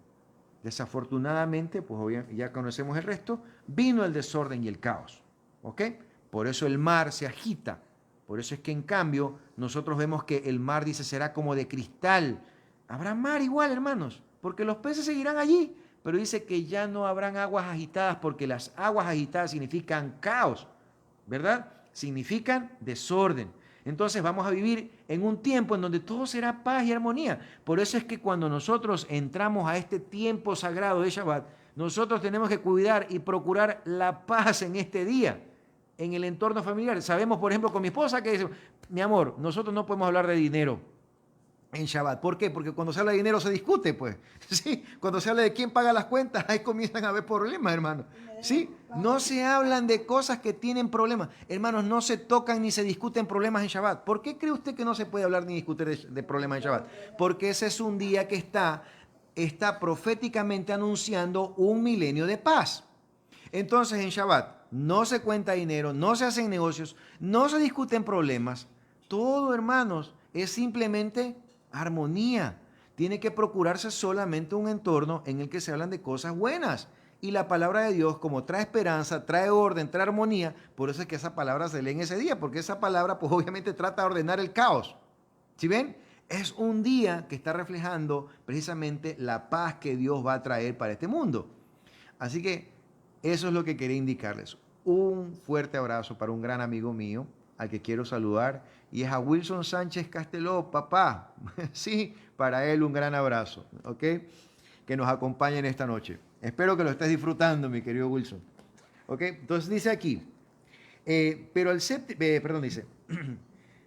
Desafortunadamente, pues ya conocemos el resto, vino el desorden y el caos. ¿Ok? Por eso el mar se agita. Por eso es que en cambio nosotros vemos que el mar, dice, será como de cristal. Habrá mar igual, hermanos, porque los peces seguirán allí, pero dice que ya no habrán aguas agitadas porque las aguas agitadas significan caos, ¿verdad? Significan desorden. Entonces vamos a vivir en un tiempo en donde todo será paz y armonía. Por eso es que cuando nosotros entramos a este tiempo sagrado de Shabbat, nosotros tenemos que cuidar y procurar la paz en este día, en el entorno familiar. Sabemos, por ejemplo, con mi esposa que dice, mi amor, nosotros no podemos hablar de dinero en Shabbat. ¿Por qué? Porque cuando se habla de dinero se discute, pues. Sí, cuando se habla de quién paga las cuentas, ahí comienzan a haber problemas, hermano. Sí, no se hablan de cosas que tienen problemas. Hermanos, no se tocan ni se discuten problemas en Shabbat. ¿Por qué cree usted que no se puede hablar ni discutir de problemas en Shabbat? Porque ese es un día que está proféticamente anunciando un milenio de paz. Entonces en Shabbat no se cuenta dinero, no se hacen negocios, no se discuten problemas. Todo, hermanos, es simplemente armonía. Tiene que procurarse solamente un entorno en el que se hablan de cosas buenas. Y la palabra de Dios, como trae esperanza, trae orden, trae armonía, por eso es que esa palabra se lee en ese día, porque esa palabra pues obviamente trata de ordenar el caos. ¿Sí ven? Es un día que está reflejando precisamente la paz que Dios va a traer para este mundo. Así que eso es lo que quería indicarles. Un fuerte abrazo para un gran amigo mío, al que quiero saludar, y es a Wilson Sánchez Casteló, papá. Sí, para él un gran abrazo, ¿ok? Que nos acompañe en esta noche. Espero que lo estés disfrutando, mi querido Wilson. ¿Ok? Entonces dice aquí, dice,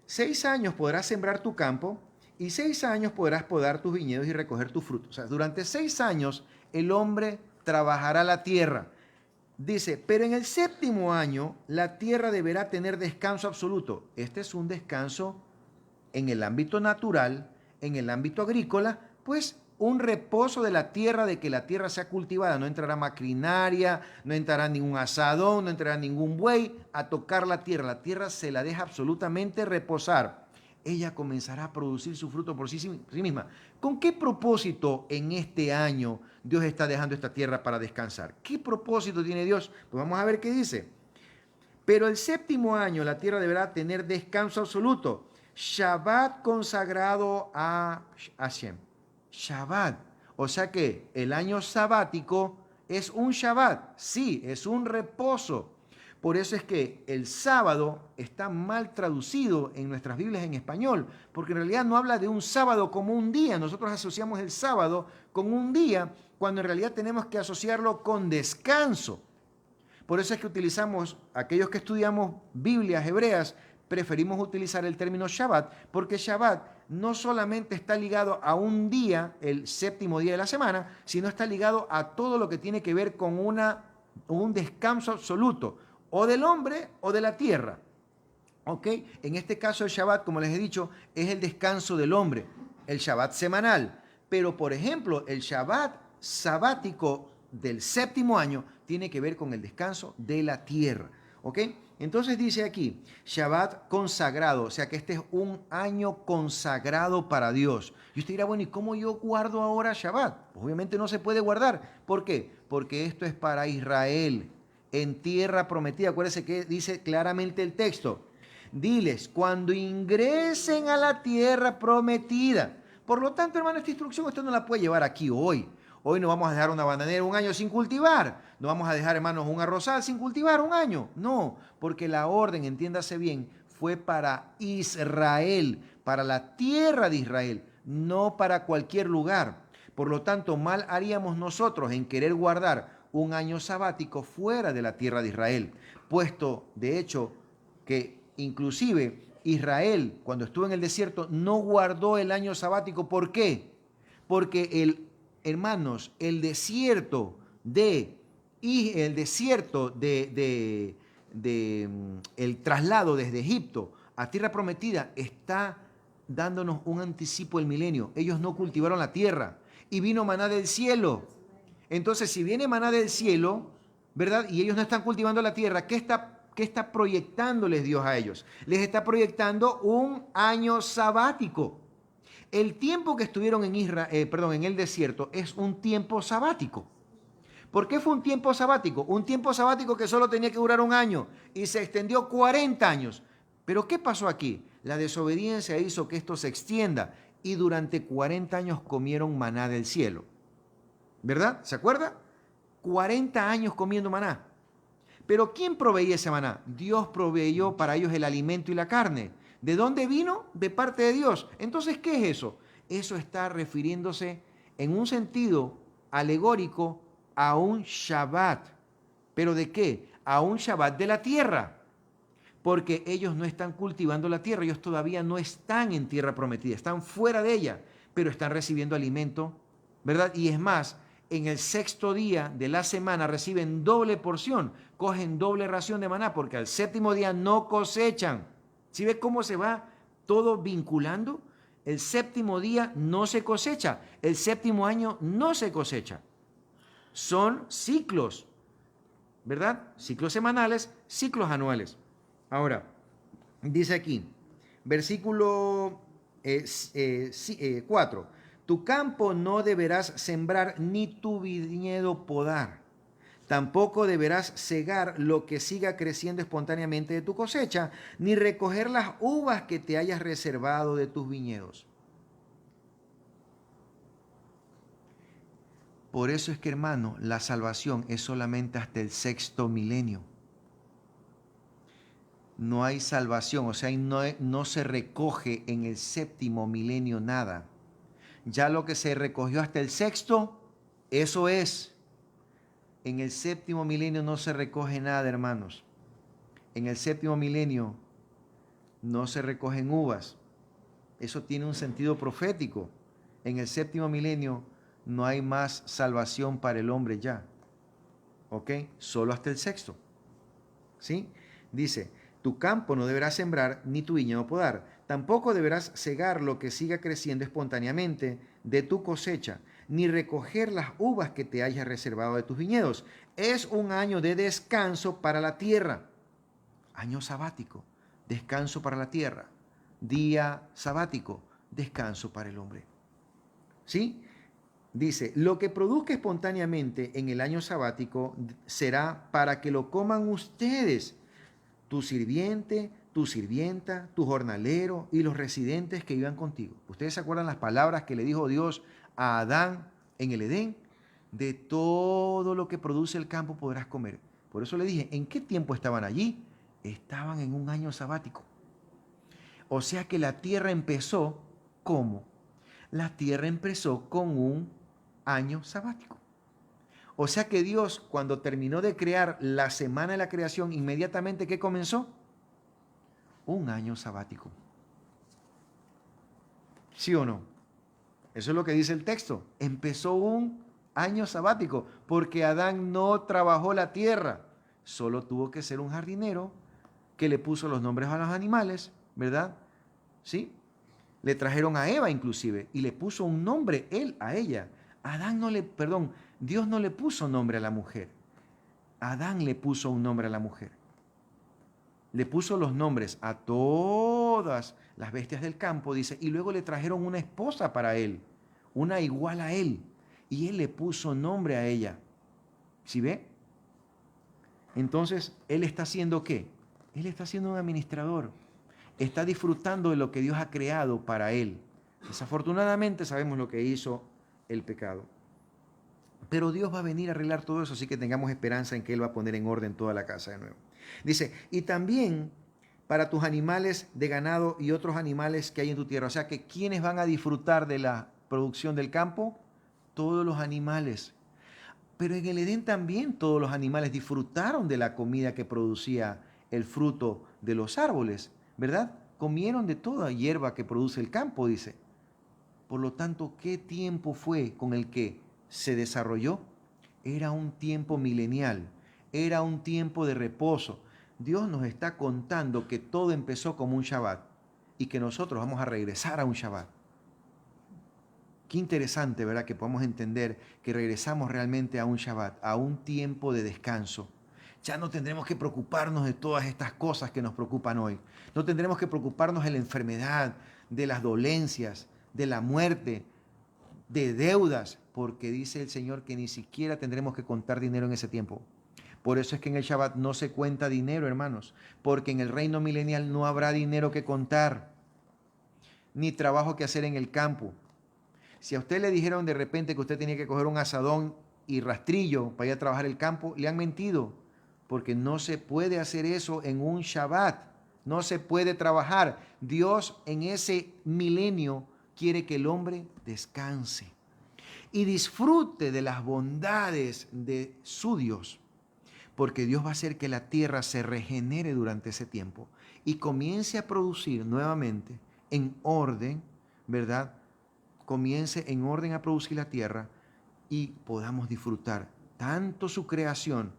6 años podrás sembrar tu campo y 6 años podrás podar tus viñedos y recoger tus frutos. O sea, durante 6 años el hombre trabajará la tierra. Dice, pero en el 7º año la tierra deberá tener descanso absoluto. Este es un descanso en el ámbito natural, en el ámbito agrícola, pues un reposo de la tierra, de que la tierra sea cultivada. No entrará maquinaria, no entrará ningún asadón, no entrará ningún buey a tocar la tierra. La tierra se la deja absolutamente reposar. Ella comenzará a producir su fruto por sí misma. ¿Con qué propósito en este año Dios está dejando esta tierra para descansar? ¿Qué propósito tiene Dios? Pues vamos a ver qué dice. Pero el 7º año la tierra deberá tener descanso absoluto. Shabbat consagrado a Hashem. Shabbat. O sea que el año sabático es un Shabbat. Sí, es un reposo. Por eso es que el sábado está mal traducido en nuestras Biblias en español, porque en realidad no habla de un sábado como un día. Nosotros asociamos el sábado con un día, cuando en realidad tenemos que asociarlo con descanso. Por eso es que utilizamos, aquellos que estudiamos Biblias hebreas, preferimos utilizar el término Shabbat, porque Shabbat no solamente está ligado a un día, el 7º día de la semana, sino está ligado a todo lo que tiene que ver con un descanso absoluto, o del hombre o de la tierra. ¿Ok? En este caso el Shabbat, como les he dicho, es el descanso del hombre, el Shabbat semanal. Pero, por ejemplo, el Shabbat sabático del 7º año tiene que ver con el descanso de la tierra. ¿Ok? Entonces dice aquí, Shabbat consagrado, o sea que este es un año consagrado para Dios. Y usted dirá, bueno, ¿y cómo yo guardo ahora Shabbat? Pues obviamente no se puede guardar. ¿Por qué? Porque esto es para Israel, en tierra prometida. Acuérdense que dice claramente el texto. Diles, cuando ingresen a la tierra prometida. Por lo tanto, hermano, esta instrucción usted no la puede llevar aquí hoy. Hoy no vamos a dejar una bananera un año sin cultivar. No vamos a dejar, hermanos, un arrozal sin cultivar un año. No, porque la orden, entiéndase bien, fue para Israel, para la tierra de Israel, no para cualquier lugar. Por lo tanto, mal haríamos nosotros en querer guardar un año sabático fuera de la tierra de Israel, puesto, de hecho, que inclusive Israel, cuando estuvo en el desierto, no guardó el año sabático. ¿Por qué? Porque hermanos, el desierto el traslado desde Egipto a tierra prometida está dándonos un anticipo del milenio. Ellos no cultivaron la tierra y vino maná del cielo. Entonces, si viene maná del cielo, ¿verdad? Y ellos no están cultivando la tierra, ¿qué está proyectándoles Dios a ellos? Les está proyectando un año sabático. El tiempo que estuvieron en el desierto es un tiempo sabático. ¿Por qué fue un tiempo sabático? Un tiempo sabático que solo tenía que durar un año y se extendió 40 años. Pero ¿qué pasó aquí? La desobediencia hizo que esto se extienda y durante 40 años comieron maná del cielo. ¿verdad? ¿Se acuerda? 40 años comiendo maná. Pero ¿quién proveía ese maná? Dios proveyó para ellos el alimento y la carne. ¿De dónde vino? De parte de Dios. Entonces, ¿qué es eso? Eso está refiriéndose en un sentido alegórico a un Shabbat. ¿Pero de qué? A un Shabbat de la tierra. Porque ellos no están cultivando la tierra, ellos todavía no están en tierra prometida, están fuera de ella, pero están recibiendo alimento, ¿verdad? Y es más, en el sexto día de la semana reciben doble porción, cogen doble ración de maná, porque al séptimo día no cosechan. ¿Sí ves cómo se va todo vinculando? El séptimo día no se cosecha, el séptimo año no se cosecha. Son ciclos, ¿verdad? Ciclos semanales, ciclos anuales. Ahora, dice aquí, versículo 4, tu campo no deberás sembrar ni tu viñedo podar, tampoco deberás cegar lo que siga creciendo espontáneamente de tu cosecha, ni recoger las uvas que te hayas reservado de tus viñedos. Por eso es que, hermano, la salvación es solamente hasta el sexto milenio. No hay salvación, o sea, no se recoge en el séptimo milenio nada. Ya lo que se recogió hasta el sexto, eso es. En el séptimo milenio no se recoge nada, hermanos. En el séptimo milenio no se recogen uvas. Eso tiene un sentido profético. En el séptimo milenio no hay más salvación para el hombre ya. ¿Ok? Solo hasta el sexto. ¿Sí? Dice, tu campo no deberás sembrar, ni tu viñedo podar. Tampoco deberás cegar lo que siga creciendo espontáneamente de tu cosecha, ni recoger las uvas que te hayas reservado de tus viñedos. Es un año de descanso para la tierra. Año sabático, descanso para la tierra. Día sabático, descanso para el hombre. ¿Sí? Dice, lo que produzca espontáneamente en el año sabático será para que lo coman ustedes, tu sirviente, tu sirvienta, tu jornalero y los residentes que vivan contigo. ¿Ustedes se acuerdan las palabras que le dijo Dios a Adán en el Edén? De todo lo que produce el campo podrás comer. Por eso le dije, ¿en qué tiempo estaban allí? Estaban en un año sabático. O sea que la tierra empezó, ¿cómo? La tierra empezó con un año sabático. O sea que Dios, cuando terminó de crear la semana de la creación, inmediatamente, ¿qué comenzó? Un año sabático. ¿Sí o no? Eso es lo que dice el texto. Empezó un año sabático, porque Adán no trabajó la tierra. Solo tuvo que ser un jardinero que le puso los nombres a los animales, ¿verdad? ¿Sí? Le trajeron a Eva inclusive y le puso un nombre él a ella. Dios no le puso nombre a la mujer. Adán le puso un nombre a la mujer. Le puso los nombres a todas las bestias del campo, dice, y luego le trajeron una esposa para él, una igual a él, y él le puso nombre a ella. ¿Sí ve? Entonces, ¿él está haciendo qué? Él está siendo un administrador. Está disfrutando de lo que Dios ha creado para él. Desafortunadamente sabemos lo que hizo el pecado. Pero Dios va a venir a arreglar todo eso, así que tengamos esperanza en que Él va a poner en orden toda la casa de nuevo. Dice, y también para tus animales de ganado y otros animales que hay en tu tierra. O sea que ¿quiénes van a disfrutar de la producción del campo? Todos los animales. Pero en el Edén también todos los animales disfrutaron de la comida que producía el fruto de los árboles, ¿verdad? Comieron de toda hierba que produce el campo, dice. Por lo tanto, ¿qué tiempo fue con el que se desarrolló? Era un tiempo milenial, era un tiempo de reposo. Dios nos está contando que todo empezó como un Shabbat y que nosotros vamos a regresar a un Shabbat. Qué interesante, ¿verdad? Que podamos entender que regresamos realmente a un Shabbat, a un tiempo de descanso. Ya no tendremos que preocuparnos de todas estas cosas que nos preocupan hoy. No tendremos que preocuparnos de la enfermedad, de las dolencias, de la muerte, de deudas, porque dice el Señor que ni siquiera tendremos que contar dinero en ese tiempo. Por eso es que en el Shabbat no se cuenta dinero, hermanos, porque en el reino milenial no habrá dinero que contar, ni trabajo que hacer en el campo. Si a usted le dijeron de repente que usted tenía que coger un asadón y rastrillo para ir a trabajar el campo, le han mentido, porque no se puede hacer eso en un Shabbat. No se puede trabajar. Dios en ese milenio quiere que el hombre descanse y disfrute de las bondades de su Dios, porque Dios va a hacer que la tierra se regenere durante ese tiempo y comience a producir nuevamente en orden, ¿verdad? Comience en orden a producir la tierra y podamos disfrutar tanto su creación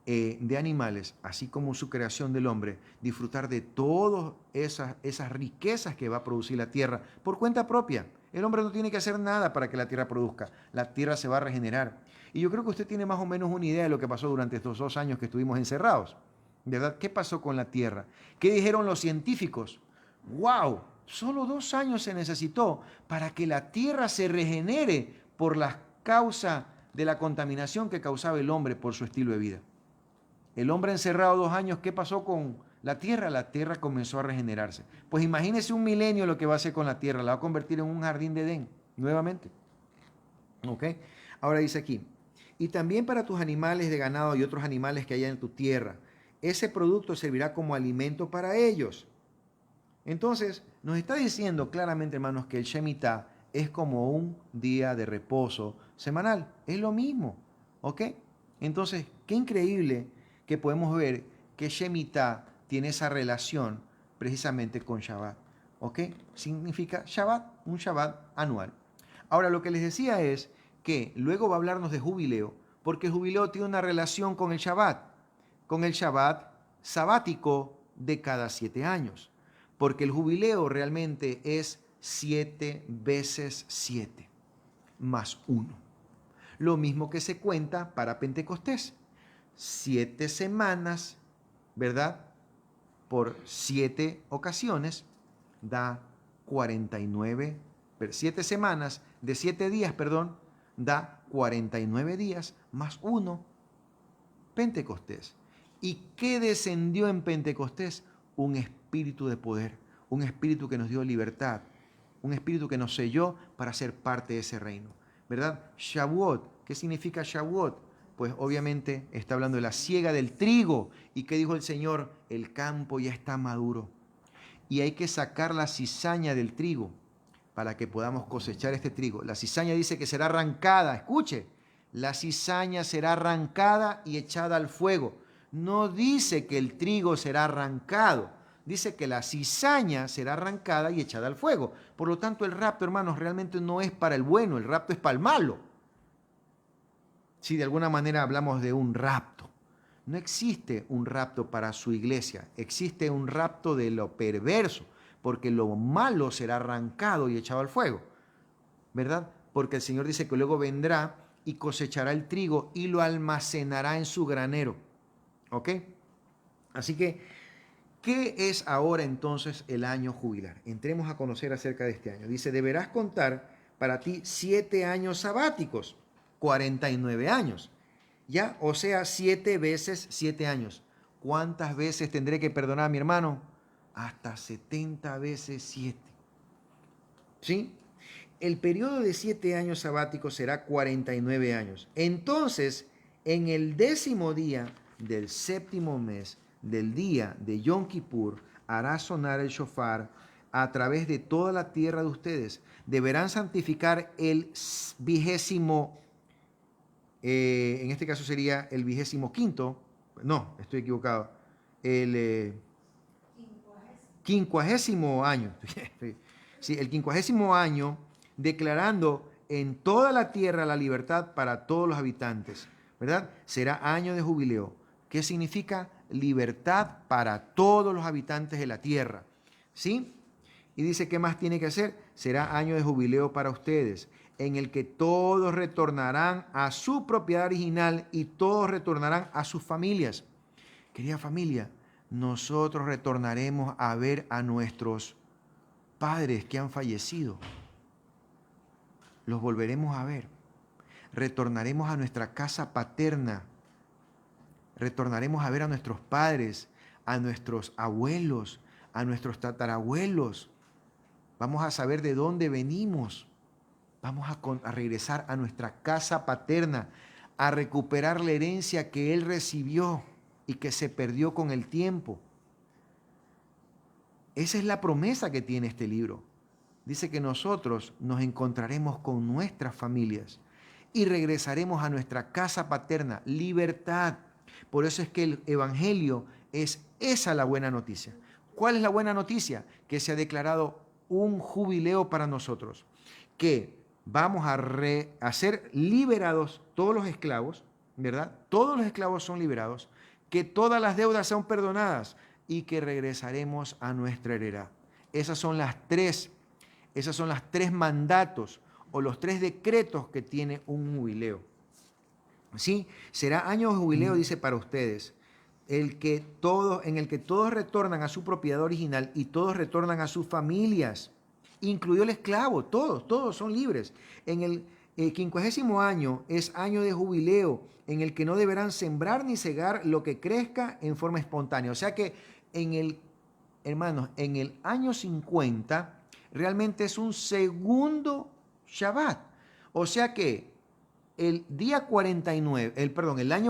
de animales, así como su creación del hombre, disfrutar de todas esas riquezas que va a producir la tierra por cuenta propia. El hombre no tiene que hacer nada para que la tierra produzca. La tierra se va a regenerar. Y yo creo que usted tiene más o menos una idea de lo que pasó durante estos 2 años que estuvimos encerrados. ¿Verdad? ¿Qué pasó con la tierra? ¿Qué dijeron los científicos? ¡Wow! Solo 2 años se necesitó para que la tierra se regenere por la causa de la contaminación que causaba el hombre por su estilo de vida. El hombre encerrado 2 años, ¿qué pasó con la tierra? La tierra comenzó a regenerarse. Pues imagínese un milenio lo que va a hacer con la tierra. La va a convertir en un jardín de Edén, nuevamente. ¿Ok? Ahora dice aquí, y también para tus animales de ganado y otros animales que haya en tu tierra, ese producto servirá como alimento para ellos. Entonces, nos está diciendo claramente, hermanos, que el Shemitah es como un día de reposo semanal. Es lo mismo, ¿ok? Entonces, qué increíble que podemos ver que Shemitah tiene esa relación precisamente con Shabbat, ¿ok? Significa Shabbat, un Shabbat anual. Ahora, lo que les decía es que luego va a hablarnos de jubileo, porque el jubileo tiene una relación con el Shabbat sabático de cada 7 años, porque el jubileo realmente es 7 veces 7 más 1. Lo mismo que se cuenta para Pentecostés. 7 semanas, ¿verdad? Por 7 ocasiones da 49. 7 semanas de 7 días, perdón, da 49 días más 1. Pentecostés. ¿Y qué descendió en Pentecostés? Un espíritu de poder, un espíritu que nos dio libertad, un espíritu que nos selló para ser parte de ese reino, ¿verdad? Shavuot, ¿qué significa Shavuot? Pues obviamente está hablando de la siega del trigo. ¿Y qué dijo el Señor? El campo ya está maduro y hay que sacar la cizaña del trigo para que podamos cosechar este trigo. La cizaña dice que será arrancada, escuche, la cizaña será arrancada y echada al fuego. No dice que el trigo será arrancado, dice que la cizaña será arrancada y echada al fuego. Por lo tanto, el rapto, hermanos, realmente no es para el bueno, el rapto es para el malo. Si de alguna manera hablamos de un rapto, no existe un rapto para su iglesia, existe un rapto de lo perverso, porque lo malo será arrancado y echado al fuego, ¿verdad? Porque el Señor dice que luego vendrá y cosechará el trigo y lo almacenará en su granero, ¿ok? Así que, ¿qué es ahora entonces el año jubilar? Entremos a conocer acerca de este año. Dice, deberás contar para ti 7 años sabáticos, 49 años, ¿ya? O sea, 7 veces 7 años. ¿Cuántas veces tendré que perdonar a mi hermano? Hasta 70 veces 7. ¿Sí? El periodo de 7 años sabáticos será 49 años. Entonces, en el 10º día del 7º mes del día de Yom Kippur, hará sonar el shofar a través de toda la tierra de ustedes. Deberán santificar el 20º, en este caso sería el 25º, no, estoy equivocado, el 50º año, sí, el 50º año, declarando en toda la tierra la libertad para todos los habitantes, ¿verdad? Será año de jubileo. ¿Qué significa? Libertad para todos los habitantes de la tierra, ¿sí? Y dice, ¿qué más tiene que hacer? Será año de jubileo para ustedes, en el que todos retornarán a su propiedad original y todos retornarán a sus familias. Querida familia, nosotros retornaremos a ver a nuestros padres que han fallecido. Los volveremos a ver. Retornaremos a nuestra casa paterna. Retornaremos a ver a nuestros padres, a nuestros abuelos, a nuestros tatarabuelos. Vamos a saber de dónde venimos. Vamos a regresar a nuestra casa paterna, a recuperar la herencia que Él recibió y que se perdió con el tiempo. Esa es la promesa que tiene este libro. Dice que nosotros nos encontraremos con nuestras familias y regresaremos a nuestra casa paterna, libertad. Por eso es que el Evangelio es esa la buena noticia. ¿Cuál es la buena noticia? Que se ha declarado un jubileo para nosotros, que vamos a ser liberados todos los esclavos, ¿verdad? Todos los esclavos son liberados, que todas las deudas son perdonadas y que regresaremos a nuestra heredad. Esos son los tres mandatos o los tres decretos que tiene un jubileo. ¿Sí? Será año de jubileo, dice, para ustedes, en el que todos retornan a su propiedad original y todos retornan a sus familias, incluido el esclavo, todos son libres. En el 50º año es año de jubileo, en el que no deberán sembrar ni cegar lo que crezca en forma espontánea. O sea que hermanos, en el año 50 realmente es un segundo Shabbat. O sea que el año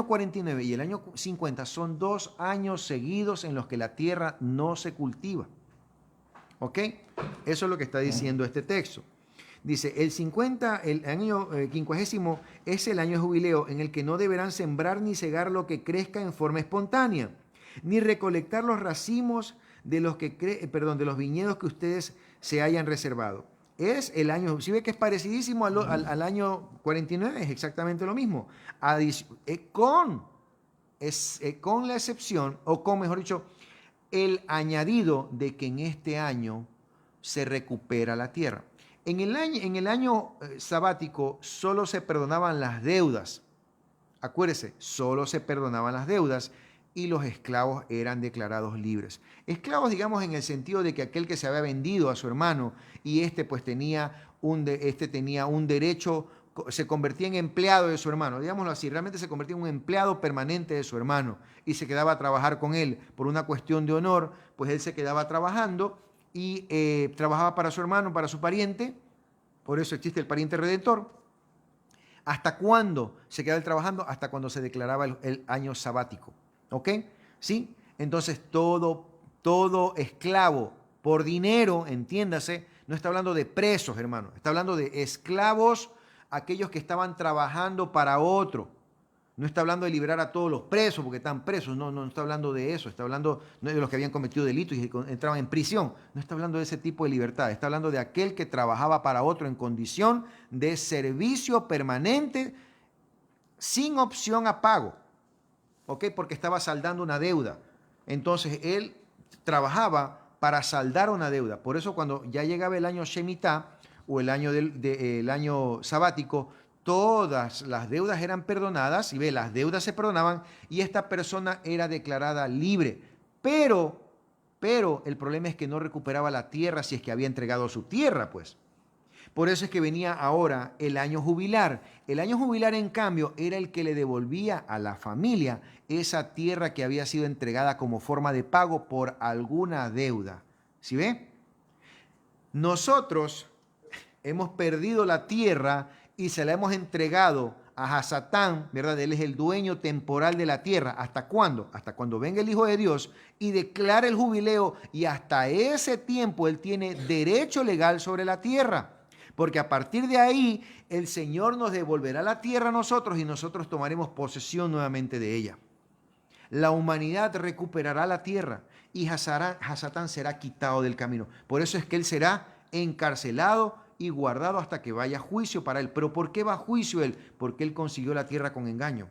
49 y el año 50 son 2 años seguidos en los que la tierra no se cultiva. ¿Ok? Eso es lo que está diciendo este texto. Dice, el año 50 es el año de jubileo en el que no deberán sembrar ni cegar lo que crezca en forma espontánea, ni recolectar los racimos de los viñedos que ustedes se hayan reservado. Es el año, si ve que es parecidísimo al año 49, es exactamente lo mismo, con la excepción, o con, mejor dicho, el añadido de que en este año se recupera la tierra. En el año sabático solo se perdonaban las deudas. Acuérdese, solo se perdonaban las deudas y los esclavos eran declarados libres. Esclavos, digamos, en el sentido de que aquel que se había vendido a su hermano y pues tenía un derecho, se convertía en empleado de su hermano, digámoslo así, realmente se convertía en un empleado permanente de su hermano y se quedaba a trabajar con él por una cuestión de honor, pues él se quedaba trabajando y trabajaba para su hermano, para su pariente, por eso existe el pariente redentor. ¿Hasta cuándo se quedaba él trabajando? Hasta cuando se declaraba el año sabático. ¿Ok? ¿Sí? Entonces todo esclavo por dinero, entiéndase, no está hablando de presos, hermano, está hablando de esclavos, aquellos que estaban trabajando para otro. No está hablando de liberar a todos los presos porque están presos, no está hablando de eso, está hablando de los que habían cometido delitos y entraban en prisión, no está hablando de ese tipo de libertad, está hablando de aquel que trabajaba para otro en condición de servicio permanente sin opción a pago, ¿ok? Porque estaba saldando una deuda. Entonces él trabajaba para saldar una deuda. Por eso cuando ya llegaba el año Shemitah o el año sabático, todas las deudas eran perdonadas, y las deudas se perdonaban y esta persona era declarada libre. Pero el problema es que no recuperaba la tierra si es que había entregado su tierra, pues. Por eso es que venía ahora el año jubilar. El año jubilar, en cambio, era el que le devolvía a la familia esa tierra que había sido entregada como forma de pago por alguna deuda. ¿Sí ve? Nosotros hemos perdido la tierra y se la hemos entregado a Hasatán, ¿verdad? Él es el dueño temporal de la tierra. ¿Hasta cuándo? Hasta cuando venga el Hijo de Dios y declare el jubileo, y hasta ese tiempo él tiene derecho legal sobre la tierra. Porque a partir de ahí el Señor nos devolverá la tierra a nosotros y nosotros tomaremos posesión nuevamente de ella. La humanidad recuperará la tierra y Hasatán será quitado del camino. Por eso es que él será encarcelado y guardado hasta que vaya a juicio para él. ¿Pero por qué va a juicio él? Porque él consiguió la tierra con engaño.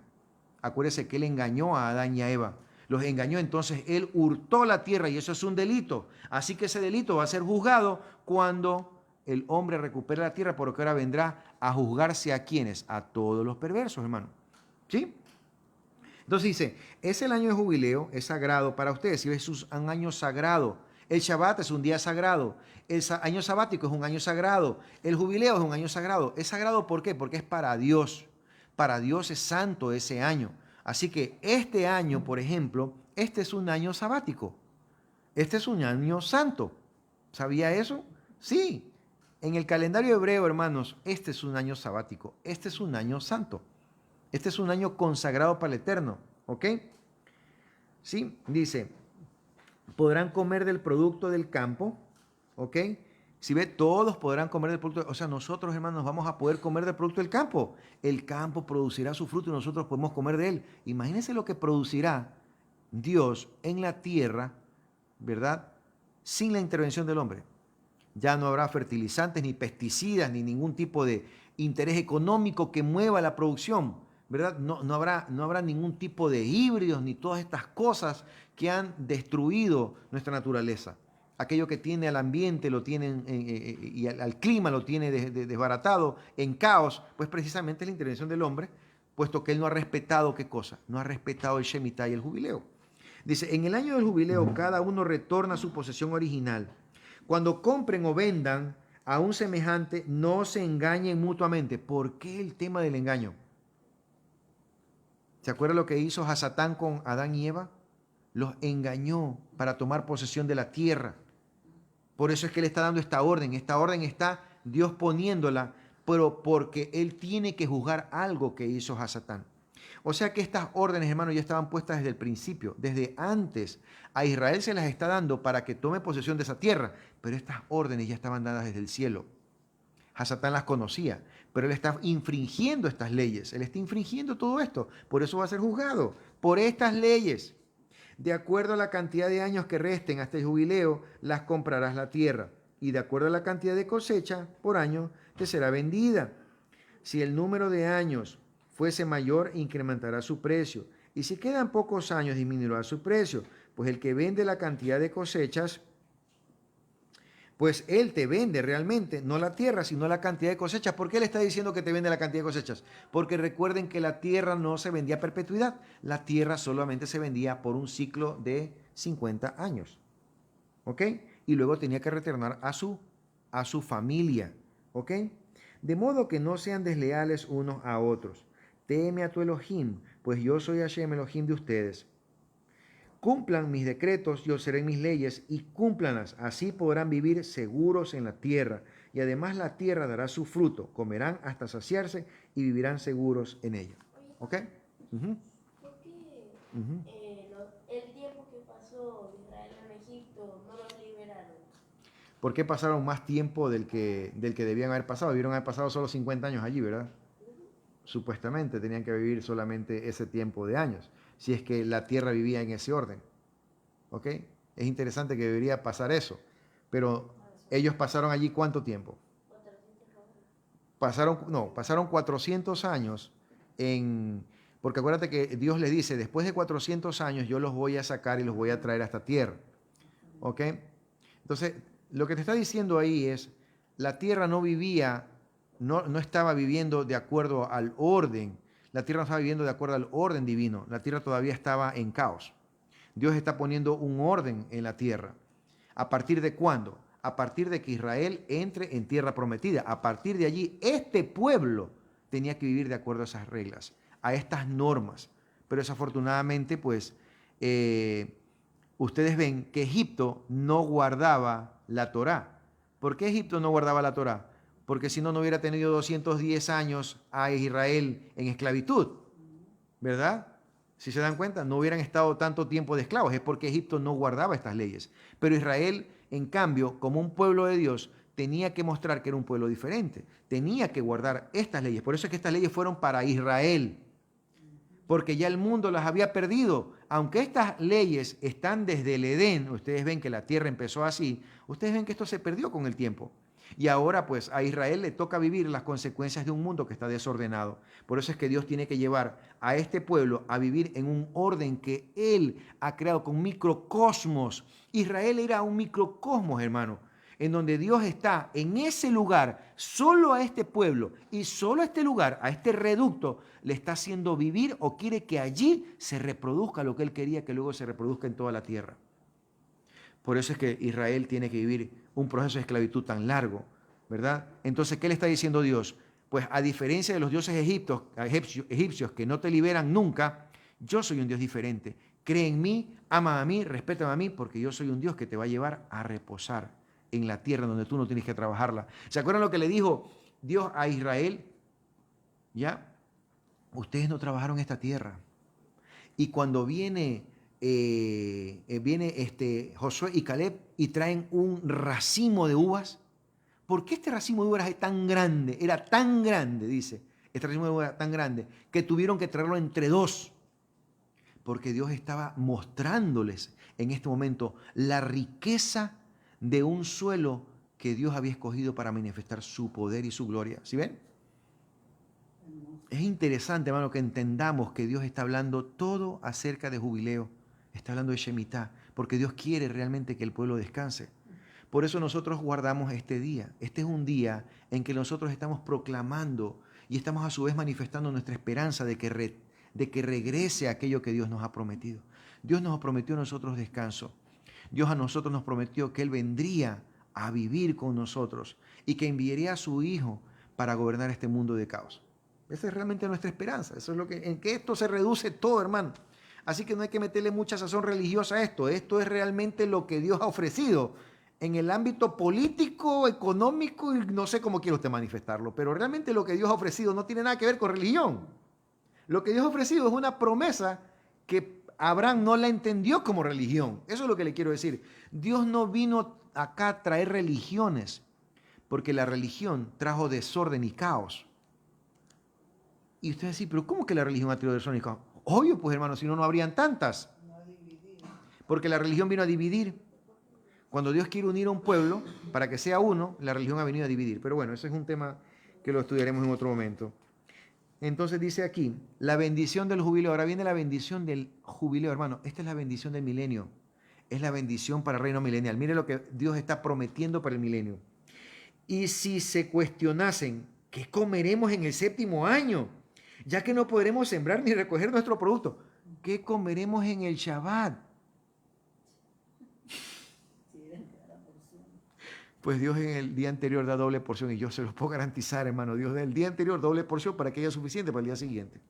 Acuérdese que él engañó a Adán y a Eva. Los engañó, entonces él hurtó la tierra y eso es un delito. Así que ese delito va a ser juzgado cuando el hombre recupere la tierra, porque ahora vendrá a juzgarse a quienes, a todos los perversos, hermano. ¿Sí? Entonces dice, es el año de jubileo, es sagrado para ustedes, es un año sagrado. El Shabbat es un día sagrado. El año sabático es un año sagrado. El jubileo es un año sagrado. ¿Es sagrado por qué? Porque es para Dios. Para Dios es santo ese año. Así que este año, por ejemplo, este es un año sabático. Este es un año santo. ¿Sabía eso? Sí, en el calendario hebreo, hermanos, este es un año sabático, este es un año santo, este es un año consagrado para el Eterno, ¿ok? Sí, dice, podrán comer del producto del campo, ¿ok? Si ve, todos podrán comer del producto, o sea, nosotros, hermanos, vamos a poder comer del producto del campo. El campo producirá su fruto y nosotros podemos comer de él. Imagínense lo que producirá Dios en la tierra, ¿verdad? Sin la intervención del hombre. Ya no habrá fertilizantes, ni pesticidas, ni ningún tipo de interés económico que mueva la producción, ¿verdad? No habrá ningún tipo de híbridos, ni todas estas cosas que han destruido nuestra naturaleza. Aquello que tiene al ambiente lo tienen, y al clima lo tiene desbaratado, en caos, pues precisamente es la intervención del hombre, puesto que él no ha respetado, ¿qué cosa? No ha respetado el Shemitah y el jubileo. Dice, en el año del jubileo cada uno retorna a su posesión original. Cuando compren o vendan a un semejante, no se engañen mutuamente. ¿Por qué el tema del engaño? ¿Se acuerda lo que hizo Hasatán con Adán y Eva? Los engañó para tomar posesión de la tierra. Por eso es que él está dando esta orden. Esta orden está Dios poniéndola, pero porque él tiene que juzgar algo que hizo Hasatán. O sea que estas órdenes, hermanos, ya estaban puestas desde el principio, desde antes. A Israel se las está dando para que tome posesión de esa tierra, pero estas órdenes ya estaban dadas desde el cielo. Hasatán las conocía, pero él está infringiendo estas leyes. Él está infringiendo todo esto. Por eso va a ser juzgado, por estas leyes. De acuerdo a la cantidad de años que resten hasta el jubileo, las comprarás la tierra. Y de acuerdo a la cantidad de cosecha por año, te será vendida. Si el número de años fuese mayor, incrementará su precio. Y si quedan pocos años, disminuirá su precio. Pues el que vende la cantidad de cosechas, pues él te vende realmente, no la tierra, sino la cantidad de cosechas. ¿Por qué le está diciendo que te vende la cantidad de cosechas? Porque recuerden que la tierra no se vendía a perpetuidad. La tierra solamente se vendía por un ciclo de 50 años. ¿Ok? Y luego tenía que retornar a su familia. ¿Ok? De modo que no sean desleales unos a otros. Teme a tu Elohim, pues yo soy Hashem, Elohim de ustedes. Cumplan mis decretos y observen mis leyes y cúmplanlas. Así podrán vivir seguros en la tierra. Y además la tierra dará su fruto. Comerán hasta saciarse y vivirán seguros en ella. ¿Ok? ¿Por qué el tiempo que pasó Israel en Egipto no los liberaron? ¿Por qué pasaron más tiempo del que debían haber pasado? Debieron haber pasado solo 50 años allí, ¿verdad? Supuestamente tenían que vivir solamente ese tiempo de años, si es que la tierra vivía en ese orden. ¿Ok? Es interesante que debería pasar eso, pero ellos pasaron allí ¿cuánto tiempo? Pasaron 400 años porque acuérdate que Dios les dice, después de 400 años yo los voy a sacar y los voy a traer a esta tierra. ¿Ok? Entonces, lo que te está diciendo ahí es, la tierra no vivía, no estaba viviendo de acuerdo al orden, la tierra no estaba viviendo de acuerdo al orden divino, la tierra todavía estaba en caos. Dios está poniendo un orden en la tierra. ¿A partir de cuándo? A partir de que Israel entre en tierra prometida. A partir de allí, este pueblo tenía que vivir de acuerdo a esas reglas, a estas normas. Pero desafortunadamente, pues, ustedes ven que Egipto no guardaba la Torá. ¿Por qué Egipto no guardaba la Torá? Porque si no, no hubiera tenido 210 años a Israel en esclavitud, ¿verdad? Si se dan cuenta, no hubieran estado tanto tiempo de esclavos, es porque Egipto no guardaba estas leyes. Pero Israel, en cambio, como un pueblo de Dios, tenía que mostrar que era un pueblo diferente, tenía que guardar estas leyes. Por eso es que estas leyes fueron para Israel, porque ya el mundo las había perdido. Aunque estas leyes están desde el Edén, ustedes ven que la tierra empezó así, ustedes ven que esto se perdió con el tiempo. Y ahora pues a Israel le toca vivir las consecuencias de un mundo que está desordenado. Por eso es que Dios tiene que llevar a este pueblo a vivir en un orden que Él ha creado con microcosmos. Israel era un microcosmos, hermano, en donde Dios está en ese lugar, solo a este pueblo y solo a este lugar, a este reducto, le está haciendo vivir o quiere que allí se reproduzca lo que Él quería que luego se reproduzca en toda la tierra. Por eso es que Israel tiene que vivir un proceso de esclavitud tan largo, ¿verdad? Entonces, ¿qué le está diciendo Dios? Pues a diferencia de los dioses egipcios que no te liberan nunca, yo soy un Dios diferente. Cree en mí, ama a mí, respétame a mí, porque yo soy un Dios que te va a llevar a reposar en la tierra donde tú no tienes que trabajarla. ¿Se acuerdan lo que le dijo Dios a Israel? ¿Ya? Ustedes no trabajaron esta tierra. Y cuando viene Josué y Caleb y traen un racimo de uvas, ¿por qué este racimo de uvas es tan grande? Era tan grande, dice, este racimo de uvas era tan grande, que tuvieron que traerlo entre dos. Porque Dios estaba mostrándoles en este momento la riqueza de un suelo que Dios había escogido para manifestar su poder y su gloria. ¿Sí ven? Es interesante, hermano, que entendamos que Dios está hablando todo acerca de jubileo. Está hablando de Shemitah, porque Dios quiere realmente que el pueblo descanse. Por eso nosotros guardamos este día. Este es un día en que nosotros estamos proclamando y estamos a su vez manifestando nuestra esperanza de que regrese aquello que Dios nos ha prometido. Dios nos prometió a nosotros descanso. Dios a nosotros nos prometió que Él vendría a vivir con nosotros y que enviaría a su Hijo para gobernar este mundo de caos. Esa es realmente nuestra esperanza. Eso es en que esto se reduce todo, hermano. Así que no hay que meterle mucha sazón religiosa a esto. Esto es realmente lo que Dios ha ofrecido en el ámbito político, económico, y no sé cómo quiere usted manifestarlo, pero realmente lo que Dios ha ofrecido no tiene nada que ver con religión. Lo que Dios ha ofrecido es una promesa que Abraham no la entendió como religión. Eso es lo que le quiero decir. Dios no vino acá a traer religiones, porque la religión trajo desorden y caos. Y usted dice, pero ¿cómo que la religión ha traído desorden y caos? Obvio, pues hermano, si no, no habrían tantas. Porque la religión vino a dividir. Cuando Dios quiere unir a un pueblo para que sea uno, la religión ha venido a dividir. Pero bueno, ese es un tema que lo estudiaremos en otro momento. Entonces dice aquí, la bendición del jubileo. Ahora viene la bendición del jubileo, hermano. Esta es la bendición del milenio. Es la bendición para el reino milenial. Mire lo que Dios está prometiendo para el milenio. Y si se cuestionasen, ¿qué comeremos en el séptimo año? Ya que no podremos sembrar ni recoger nuestro producto. ¿Qué comeremos en el Shabbat? Pues Dios en el día anterior da doble porción y yo se los puedo garantizar, hermano. Dios da el día anterior doble porción para que haya suficiente para el día siguiente.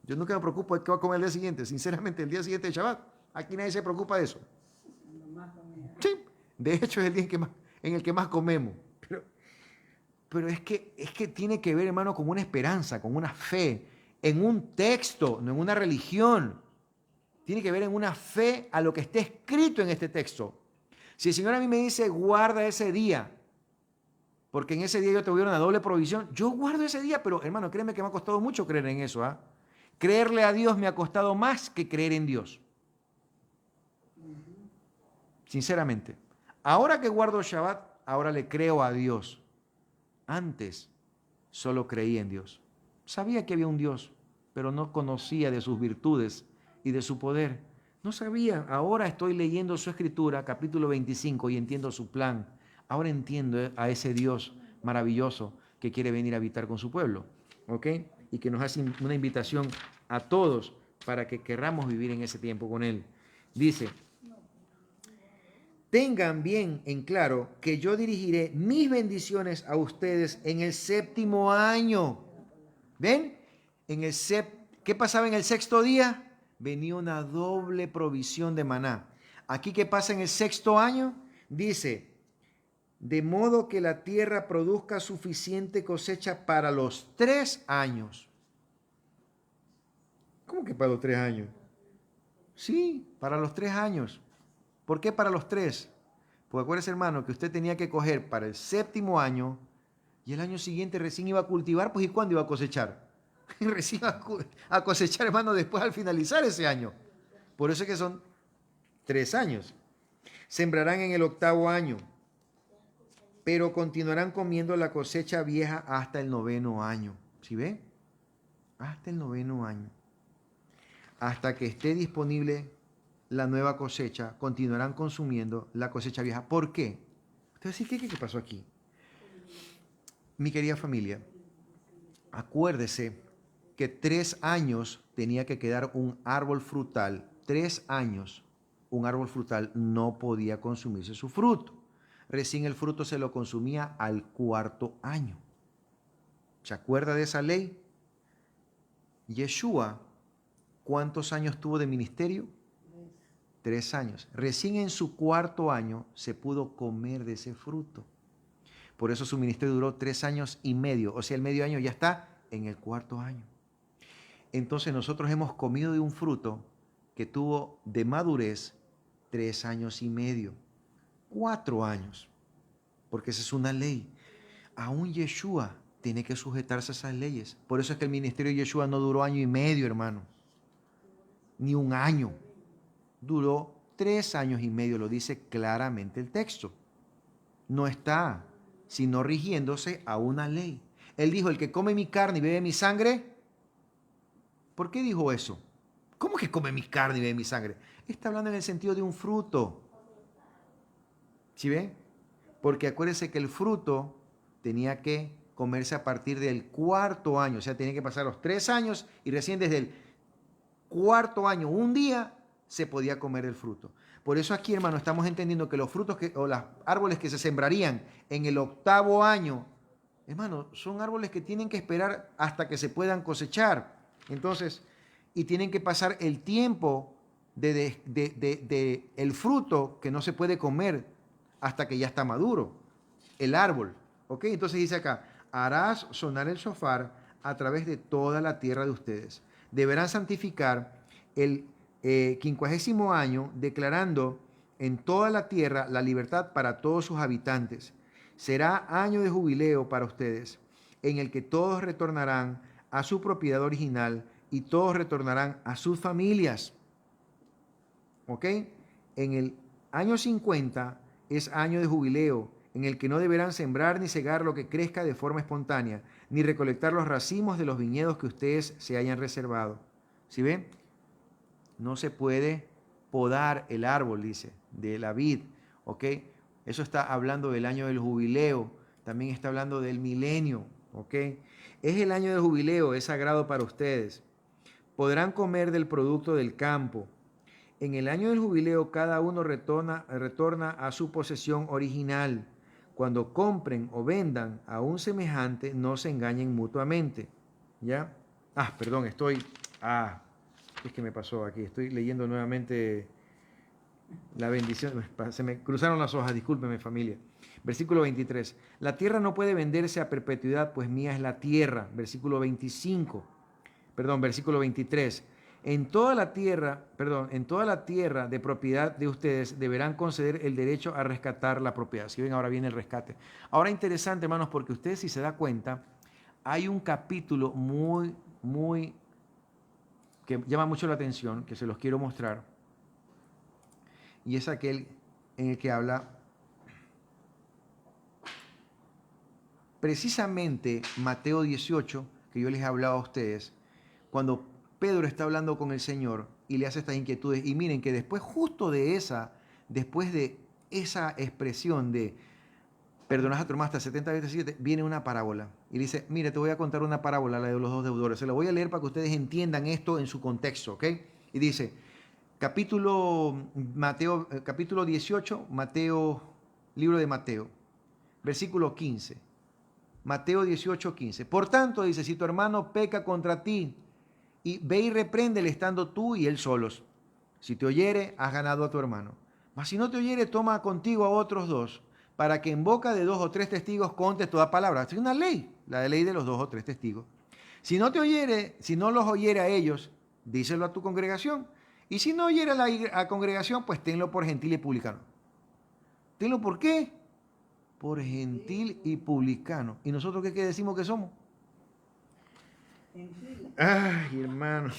Yo nunca me preocupo de qué va a comer el día siguiente. Sinceramente, el día siguiente de Shabbat, aquí nadie se preocupa de eso. Sí, de hecho es el día en el que más comemos. Pero es que tiene que ver, hermano, con una esperanza, con una fe, en un texto, no en una religión. Tiene que ver en una fe a lo que está escrito en este texto. Si el Señor a mí me dice, guarda ese día, porque en ese día yo te voy a dar una doble provisión, yo guardo ese día, pero hermano, créeme que me ha costado mucho creer en eso. ¿Ah? Creerle a Dios me ha costado más que creer en Dios. Sinceramente. Ahora que guardo Shabbat, ahora le creo a Dios. Antes solo creía en Dios. Sabía que había un Dios, pero no conocía de sus virtudes y de su poder. No sabía. Ahora estoy leyendo su escritura, capítulo 25, y entiendo su plan. Ahora entiendo a ese Dios maravilloso que quiere venir a habitar con su pueblo. ¿Ok? Y que nos hace una invitación a todos para que querramos vivir en ese tiempo con Él. Dice, tengan bien en claro que yo dirigiré mis bendiciones a ustedes en el séptimo año. ¿Ven? ¿Qué pasaba en el sexto día? Venía una doble provisión de maná. Aquí, ¿qué pasa en el sexto año? Dice, de modo que la tierra produzca suficiente cosecha para los 3 años. ¿Cómo que para los 3 años? Sí, para los 3 años. ¿Por qué para los 3? Pues acuérdese, hermano, que usted tenía que coger para el séptimo año y el año siguiente recién iba a cultivar, pues ¿y cuándo iba a cosechar? Recién a cosechar, hermano, después al finalizar ese año. Por eso es que son 3 años. Sembrarán en el 8º año, pero continuarán comiendo la cosecha vieja hasta el 9º año. ¿Sí ve? Hasta el 9º año. Hasta que esté disponible la nueva cosecha, continuarán consumiendo la cosecha vieja. ¿Por qué? Usted va a decir, ¿qué pasó aquí? Mi querida familia, acuérdese que 3 años tenía que quedar un árbol frutal. 3 años un árbol frutal no podía consumirse su fruto. Recién el fruto se lo consumía al 4º año. ¿Se acuerda de esa ley? Yeshua, ¿cuántos años tuvo de ministerio? 3 años. Recién en su 4.º año se pudo comer de ese fruto. Por eso su ministerio duró 3 años y medio. O sea, el medio año ya está en el 4.º año. Entonces nosotros hemos comido de un fruto que tuvo de madurez 3 años y medio. 4 años. Porque esa es una ley. Aún Yeshua tiene que sujetarse a esas leyes. Por eso es que el ministerio de Yeshua no duró año y medio, hermano. Ni un año. Duró 3 años y medio, lo dice claramente el texto. No está, sino rigiéndose a una ley. Él dijo, el que come mi carne y bebe mi sangre. ¿Por qué dijo eso? ¿Cómo que come mi carne y bebe mi sangre? Está hablando en el sentido de un fruto. ¿Sí ve? Porque acuérdense que el fruto tenía que comerse a partir del 4.º año. O sea, tenía que pasar los 3 años y recién desde el 4.º año, un día, se podía comer el fruto. Por eso aquí, hermano, estamos entendiendo que los frutos o los árboles que se sembrarían en el 8.º año, hermano, son árboles que tienen que esperar hasta que se puedan cosechar. Entonces, y tienen que pasar el tiempo de el fruto que no se puede comer hasta que ya está maduro, el árbol. ¿Ok? Entonces dice acá, harás sonar el shofar a través de toda la tierra de ustedes. Deberán santificar el 50.º año, declarando en toda la tierra la libertad para todos sus habitantes. Será año de jubileo para ustedes, en el que todos retornarán a su propiedad original y todos retornarán a sus familias. ¿Ok? En el año 50 es año de jubileo, en el que no deberán sembrar ni cegar lo que crezca de forma espontánea, ni recolectar los racimos de los viñedos que ustedes se hayan reservado. ¿Sí ven? No se puede podar el árbol, dice, de la vid, ¿ok? Eso está hablando del año del jubileo, también está hablando del milenio, ¿ok? Es el año del jubileo, es sagrado para ustedes. Podrán comer del producto del campo. En el año del jubileo cada uno retorna a su posesión original. Cuando compren o vendan a un semejante, no se engañen mutuamente. ¿Ya? Perdón, es que me pasó aquí. Estoy leyendo nuevamente la bendición. Se me cruzaron las hojas, discúlpeme familia. Versículo 23. La tierra no puede venderse a perpetuidad, pues mía es la tierra. Versículo 23. En toda la tierra de propiedad de ustedes deberán conceder el derecho a rescatar la propiedad. Si ven, ahora viene el rescate. Ahora interesante, hermanos, porque ustedes, si se da cuenta, hay un capítulo muy que llama mucho la atención, que se los quiero mostrar, y es aquel en el que habla precisamente Mateo 18, que yo les he hablado a ustedes, cuando Pedro está hablando con el Señor y le hace estas inquietudes. Y miren que después de esa expresión de perdonas a tu hermano hasta 70 veces 7, viene una parábola. Y dice, mire, te voy a contar una parábola, la de los 2 deudores. Se la voy a leer para que ustedes entiendan esto en su contexto, ¿ok? Y dice, capítulo 18, libro de Mateo, versículo 15. Mateo 18, 15. Por tanto, dice, si tu hermano peca contra ti, y ve y repréndele estando tú y él solos. Si te oyere, has ganado a tu hermano. Mas si no te oyere, toma contigo a otros 2, para que en boca de 2 o 3 testigos contes toda palabra. Es una ley, la ley de los 2 o 3 testigos. Si no los oyere a ellos, díselo a tu congregación. Y si no oyere a la congregación, pues tenlo por gentil y publicano. ¿Tenlo por qué? Por gentil y publicano. ¿Y nosotros qué decimos que somos? Ay, hermano.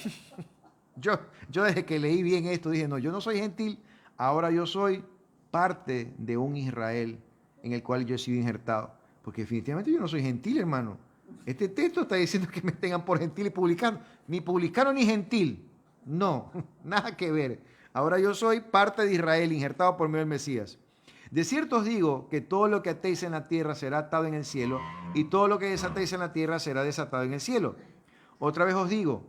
Yo desde que leí bien esto dije, no, yo no soy gentil, ahora yo soy parte de un Israel en el cual yo he sido injertado. Porque definitivamente yo no soy gentil, hermano. Este texto está diciendo que me tengan por gentil y publicano. Ni publicano ni gentil. No, nada que ver. Ahora yo soy parte de Israel, injertado por medio del Mesías. De cierto os digo que todo lo que atéis en la tierra será atado en el cielo, y todo lo que desatéis en la tierra será desatado en el cielo. Otra vez os digo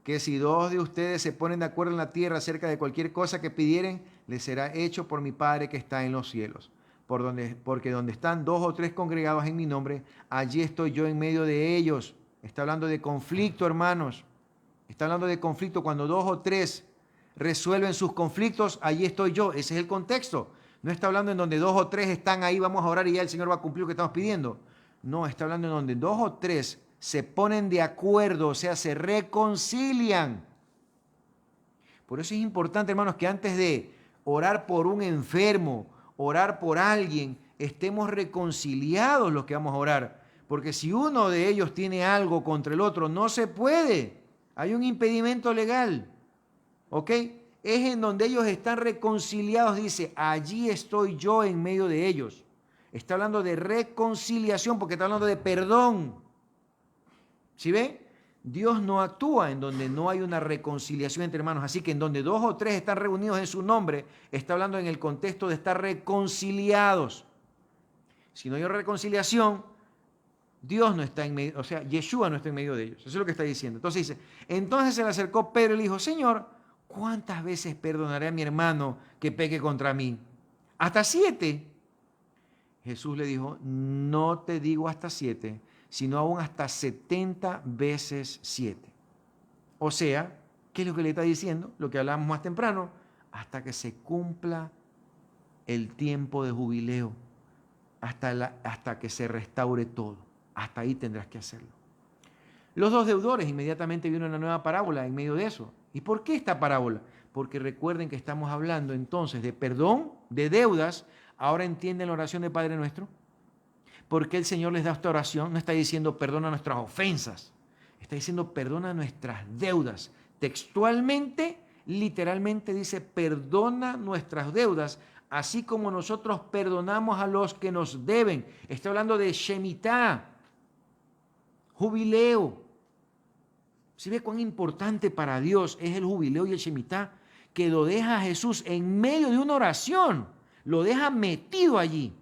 que si 2 de ustedes se ponen de acuerdo en la tierra acerca de cualquier cosa que pidieren, les será hecho por mi Padre que está en los cielos. Porque donde están 2 o 3 congregados en mi nombre, allí estoy yo en medio de ellos. Está hablando de conflicto, hermanos. Está hablando de conflicto cuando 2 o 3 resuelven sus conflictos, allí estoy yo. Ese es el contexto. No está hablando en donde 2 o 3 están ahí, vamos a orar y ya el Señor va a cumplir lo que estamos pidiendo. No, está hablando en donde 2 o 3 se ponen de acuerdo, o sea, se reconcilian. Por eso es importante, hermanos, que antes de orar por un enfermo, orar por alguien, estemos reconciliados los que vamos a orar. Porque si uno de ellos tiene algo contra el otro, no se puede. Hay un impedimento legal. ¿Ok? Es en donde ellos están reconciliados, dice, allí estoy yo en medio de ellos. Está hablando de reconciliación porque está hablando de perdón. ¿Sí ve? Dios no actúa en donde no hay una reconciliación entre hermanos. Así que en donde 2 o 3 están reunidos en su nombre, está hablando en el contexto de estar reconciliados. Si no hay reconciliación, Dios no está en medio, o sea, Yeshua no está en medio de ellos. Eso es lo que está diciendo. Entonces dice, entonces se le acercó Pedro y le dijo, Señor, ¿cuántas veces perdonaré a mi hermano que peque contra mí? ¿Hasta 7? Jesús le dijo, no te digo hasta 7, sino aún hasta 70 veces 7. O sea, ¿qué es lo que le está diciendo? Lo que hablábamos más temprano, hasta que se cumpla el tiempo de jubileo, hasta que se restaure todo. Hasta ahí tendrás que hacerlo. Los 2 deudores, inmediatamente vino una nueva parábola en medio de eso. ¿Y por qué esta parábola? Porque recuerden que estamos hablando entonces de perdón, de deudas. Ahora entienden la oración de Padre Nuestro. ¿Por qué el Señor les da esta oración? No está diciendo perdona nuestras ofensas. Está diciendo perdona nuestras deudas. Textualmente, literalmente dice perdona nuestras deudas, así como nosotros perdonamos a los que nos deben. Está hablando de Shemitah, jubileo. ¿Sí ve cuán importante para Dios es el jubileo y el Shemitah? Que lo deja Jesús en medio de una oración, lo deja metido allí,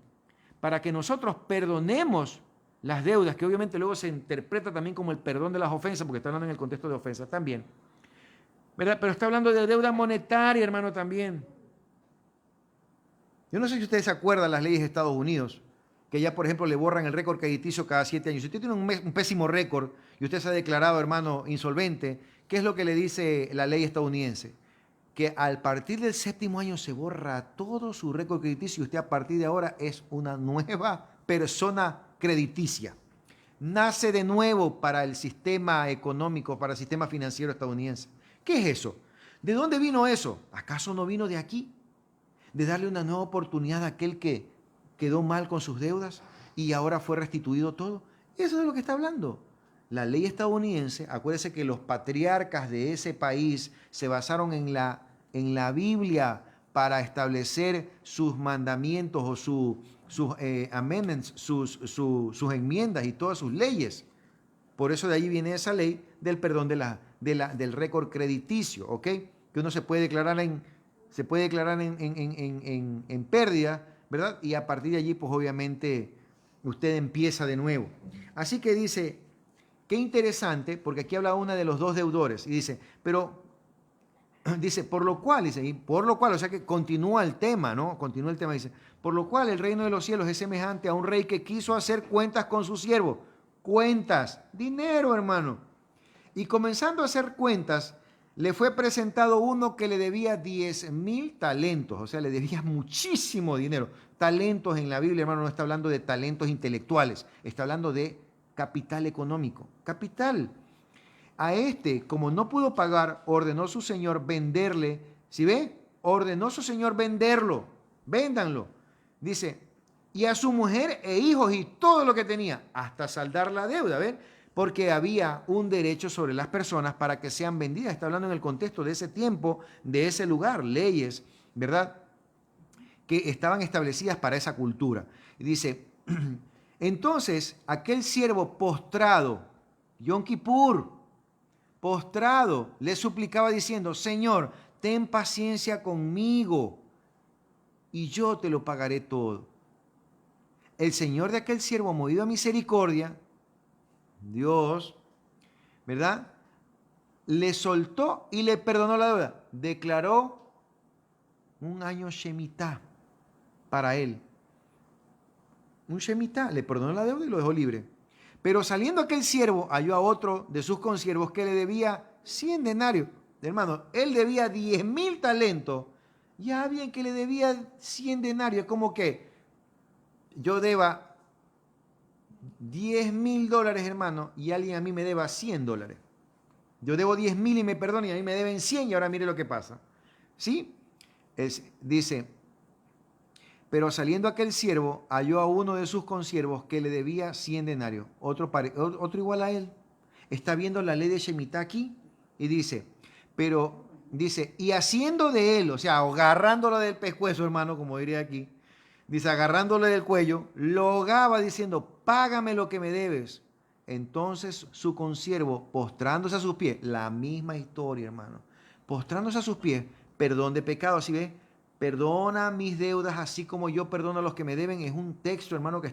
para que nosotros perdonemos las deudas, que obviamente luego se interpreta también como el perdón de las ofensas, porque está hablando en el contexto de ofensas también, ¿verdad? Pero está hablando de deuda monetaria, hermano, también. Yo no sé si ustedes se acuerdan las leyes de Estados Unidos, que ya, por ejemplo, le borran el récord crediticio cada 7 años. Si usted tiene un pésimo récord y usted se ha declarado, hermano, insolvente, ¿qué es lo que le dice la ley estadounidense? Que al partir del 7º año se borra todo su récord crediticio y usted a partir de ahora es una nueva persona crediticia. Nace de nuevo para el sistema económico, para el sistema financiero estadounidense. ¿Qué es eso? ¿De dónde vino eso? ¿Acaso no vino de aquí? ¿De darle una nueva oportunidad a aquel que quedó mal con sus deudas y ahora fue restituido todo? Eso es de lo que está hablando. La ley estadounidense, acuérdese que los patriarcas de ese país se basaron en la Biblia para establecer sus mandamientos o sus amendments, sus enmiendas y todas sus leyes. Por eso de ahí viene esa ley del perdón del récord crediticio, ¿ok? Que uno se puede declarar en pérdida, ¿verdad? Y a partir de allí, pues obviamente, usted empieza de nuevo. Así que dice, qué interesante, porque aquí habla una de los 2 deudores, y dice, pero, dice, por lo cual, o sea que continúa el tema, ¿no? Continúa el tema, dice, por lo cual el reino de los cielos es semejante a un rey que quiso hacer cuentas con su siervo. Cuentas, dinero, hermano. Y comenzando a hacer cuentas, le fue presentado uno que le debía 10,000 talentos, o sea, le debía muchísimo dinero. Talentos en la Biblia, hermano, no está hablando de talentos intelectuales, está hablando de capital económico. Capital. A este, como no pudo pagar, ordenó su señor venderle. ¿Sí ve? Ordenó su señor venderlo. Véndanlo. Dice, y a su mujer e hijos y todo lo que tenía, hasta saldar la deuda, ¿ven? Porque había un derecho sobre las personas para que sean vendidas. Está hablando en el contexto de ese tiempo, de ese lugar, leyes, ¿verdad?, que estaban establecidas para esa cultura. Y dice, entonces aquel siervo postrado, Yom Kippur, postrado, le suplicaba diciendo, Señor, ten paciencia conmigo y yo te lo pagaré todo. El Señor de aquel siervo, movido a misericordia, Dios, ¿verdad?, le soltó y le perdonó la deuda. Declaró un año Shemitah para él. Un Shemitah, le perdonó la deuda y lo dejó libre. Pero saliendo aquel siervo, halló a otro de sus consiervos que le debía 100 denarios. hermano, él debía 10.000 talentos. Ya bien que le debía 100 denarios. Como que yo deba $10.000, hermano, y alguien a mí me deba $100. Yo debo 10.000 y me perdona y a mí me deben 100 y ahora mire lo que pasa. ¿Sí? Dice, pero saliendo aquel siervo, halló a uno de sus consiervos que le debía 100 denarios. Otro igual a él. Está viendo la ley de Shemitah aquí y dice, y haciendo de él, o sea, agarrándolo del pescuezo, hermano, como diría aquí, dice, agarrándole del cuello, lo ahogaba diciendo, págame lo que me debes. Entonces su consiervo, postrándose a sus pies, la misma historia, hermano, postrándose a sus pies, perdón de pecado, así ve, perdona mis deudas así como yo perdono a los que me deben. Es un texto, hermano, que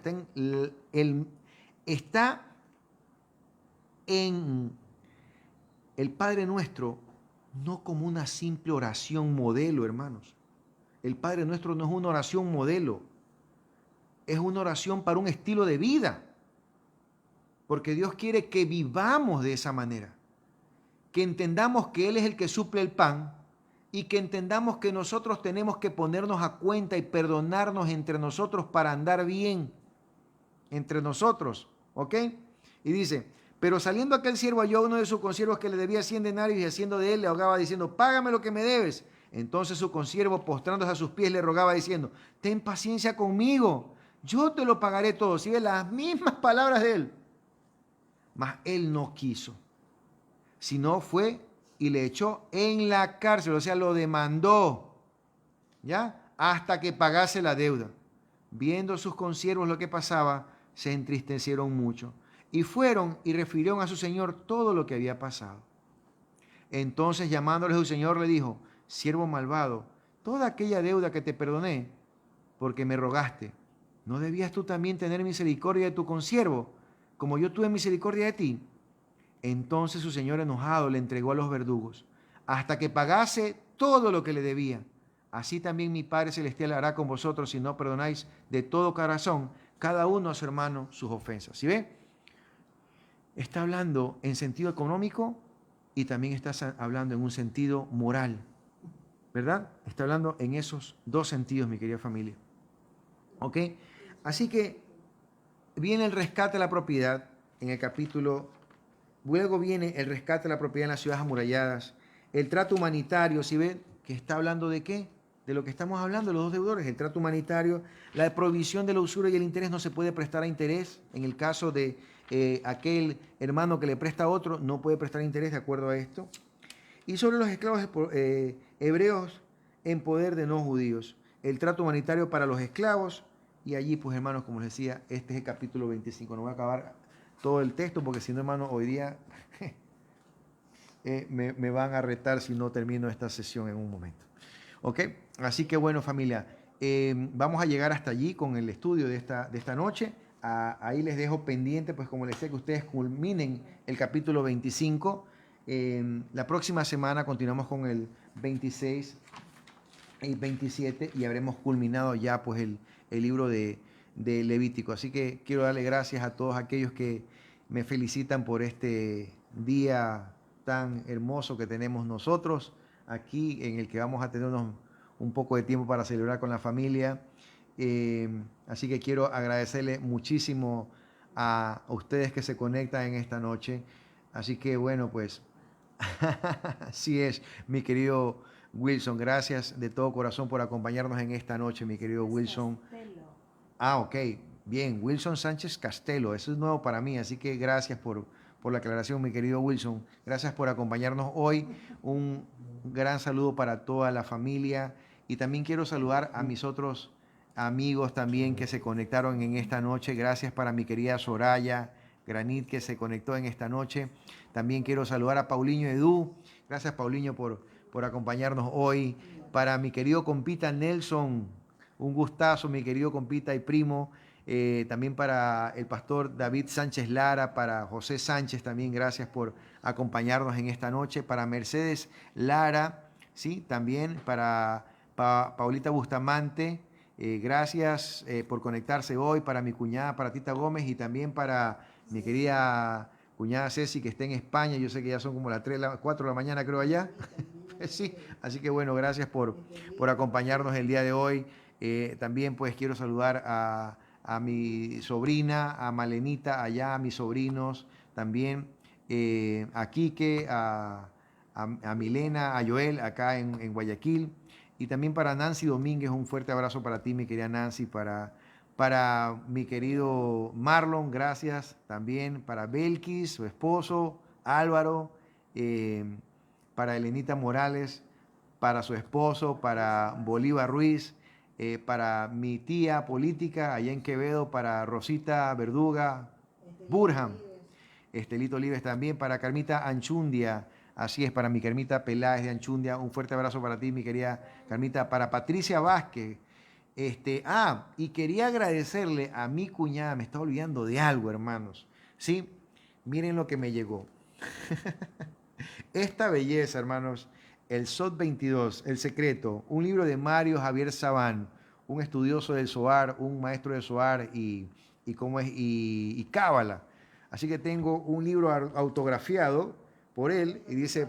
está en el Padre Nuestro, no como una simple oración modelo, hermanos. El Padre Nuestro no es una oración modelo, es una oración para un estilo de vida, porque Dios quiere que vivamos de esa manera, que entendamos que Él es el que suple el pan y que entendamos que nosotros tenemos que ponernos a cuenta y perdonarnos entre nosotros para andar bien entre nosotros, ¿ok? Y dice, pero saliendo aquel siervo halló a uno de sus consiervos que le debía 100 denarios y haciendo de él le ahogaba diciendo, págame lo que me debes. Entonces su consiervo, postrándose a sus pies, le rogaba diciendo, ten paciencia conmigo, yo te lo pagaré todo. Sigue las mismas palabras de él. Mas él no quiso, sino fue y le echó en la cárcel, o sea, lo demandó, ¿ya? Hasta que pagase la deuda. Viendo sus consiervos lo que pasaba, se entristecieron mucho y fueron y refirieron a su señor todo lo que había pasado. Entonces, llamándole a su señor, le dijo, siervo malvado, toda aquella deuda que te perdoné, porque me rogaste, ¿no debías tú también tener misericordia de tu consiervo, como yo tuve misericordia de ti? Entonces su señor enojado le entregó a los verdugos, hasta que pagase todo lo que le debía. Así también mi Padre Celestial hará con vosotros si no perdonáis de todo corazón cada uno a su hermano sus ofensas. ¿Sí ve? Está hablando en sentido económico y también está hablando en un sentido moral, ¿verdad? Está hablando en esos dos sentidos, mi querida familia. ¿Ok? Así que viene el rescate de la propiedad en el capítulo. Luego viene el rescate de la propiedad en las ciudades amuralladas, el trato humanitario, ¿sí ven? Que está hablando de qué? De lo que estamos hablando, los dos deudores, el trato humanitario, la prohibición de la usura y el interés, no se puede prestar a interés. En el caso de aquel hermano que le presta a otro, no puede prestar interés de acuerdo a esto. Y sobre los esclavos hebreos en poder de no judíos, el trato humanitario para los esclavos. Y allí, pues hermanos, como les decía, este es el capítulo 25. No voy a acabar todo el texto porque si no, hermano, hoy día me van a retar si no termino esta sesión en un momento. ¿Ok? Así que bueno, familia, vamos a llegar hasta allí con el estudio de esta noche. Ahí les dejo pendiente, pues como les decía, que ustedes culminen el capítulo 25. La próxima semana continuamos con el 26 y 27 y habremos culminado ya pues el libro de Levítico. Así que quiero darle gracias a todos aquellos que me felicitan por este día tan hermoso que tenemos nosotros aquí, en el que vamos a tener un poco de tiempo para celebrar con la familia. Así que quiero agradecerle muchísimo a ustedes que se conectan en esta noche. Así que bueno, pues así es, mi querido Wilson. Gracias de todo corazón por acompañarnos en esta noche, mi querido Wilson. Ah, ok. Bien, Wilson Sánchez Castelo. Eso es nuevo para mí, así que gracias por la aclaración, mi querido Wilson. Gracias por acompañarnos hoy. Un gran saludo para toda la familia. Y también quiero saludar a mis otros amigos también que se conectaron en esta noche. Gracias para mi querida Soraya Granit, que se conectó en esta noche. También quiero saludar a Paulinho Edu. Gracias, Paulinho, por acompañarnos hoy. Para mi querido compita Nelson, un gustazo, mi querido compita y primo. También para el pastor David Sánchez Lara, para José Sánchez también, gracias por acompañarnos en esta noche. Para Mercedes Lara, ¿sí? También para Paulita Bustamante, gracias por conectarse hoy. Para mi cuñada, para Tita Gómez y también para mi querida cuñada Ceci, que está en España. Yo sé que ya son como las 4 de la mañana, creo, allá. Sí, así que bueno, gracias por acompañarnos el día de hoy. También pues quiero saludar a mi sobrina, a Malenita, allá, a mis sobrinos, también a Quique, a Milena, a Joel, acá en Guayaquil. Y también para Nancy Domínguez, un fuerte abrazo para ti, mi querida Nancy, para mi querido Marlon, gracias también, para Belkis, su esposo, Álvaro, para Elenita Morales, para su esposo, para Bolívar Ruiz, para mi tía política allá en Quevedo, para Rosita Verduga, Burham, Estelito Olives también, para Carmita Anchundia, así es, para mi Carmita Peláez de Anchundia, un fuerte abrazo para ti, mi querida Carmita, para Patricia Vázquez. Y quería agradecerle a mi cuñada, me estaba olvidando de algo, hermanos. Sí, miren lo que me llegó. Esta belleza, hermanos, el SOT 22, El Secreto, un libro de Mario Javier Sabán, un estudioso del Zohar, un maestro del Zohar y Cábala. Así que tengo un libro autografiado por él y dice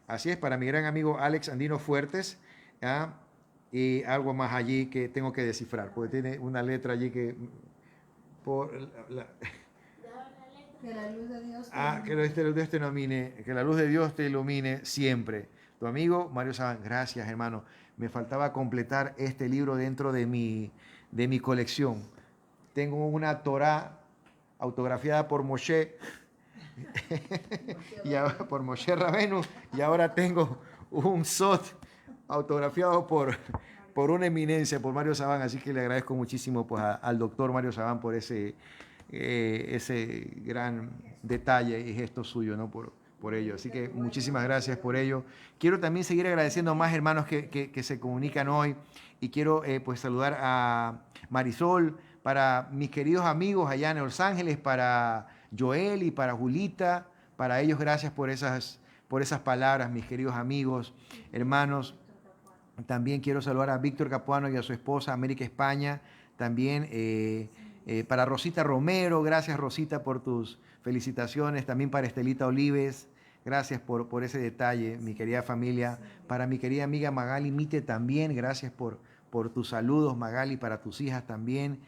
así es, para mi gran amigo Alex Andino Fuertes, ¿ah? Y algo más allí que tengo que descifrar, porque tiene una letra allí que... Por la, Que la luz de Dios te que la luz de Dios te ilumine, que la luz de Dios te ilumine siempre. Tu amigo Mario Sabán, gracias hermano. Me faltaba completar este libro dentro de mi colección. Tengo una Torá autografiada por Moshe, por Moshe Rabenu, y ahora tengo un SOT autografiado por una eminencia, por Mario Sabán, así que le agradezco muchísimo pues, al doctor Mario Sabán por ese gran detalle y gesto suyo, ¿no? Por ello. Así que muchísimas gracias por ello. Quiero también seguir agradeciendo a más hermanos que se comunican hoy y quiero pues saludar a Marisol, para mis queridos amigos allá en Los Ángeles, para Joel y para Julita, para ellos gracias por esas palabras, mis queridos amigos, hermanos. También quiero saludar a Víctor Capuano y a su esposa, América España. También para Rosita Romero, gracias Rosita por tus felicitaciones. También para Estelita Olives, gracias por ese detalle, mi querida familia. Para mi querida amiga Magali Mite también, gracias por tus saludos, Magali, para tus hijas también.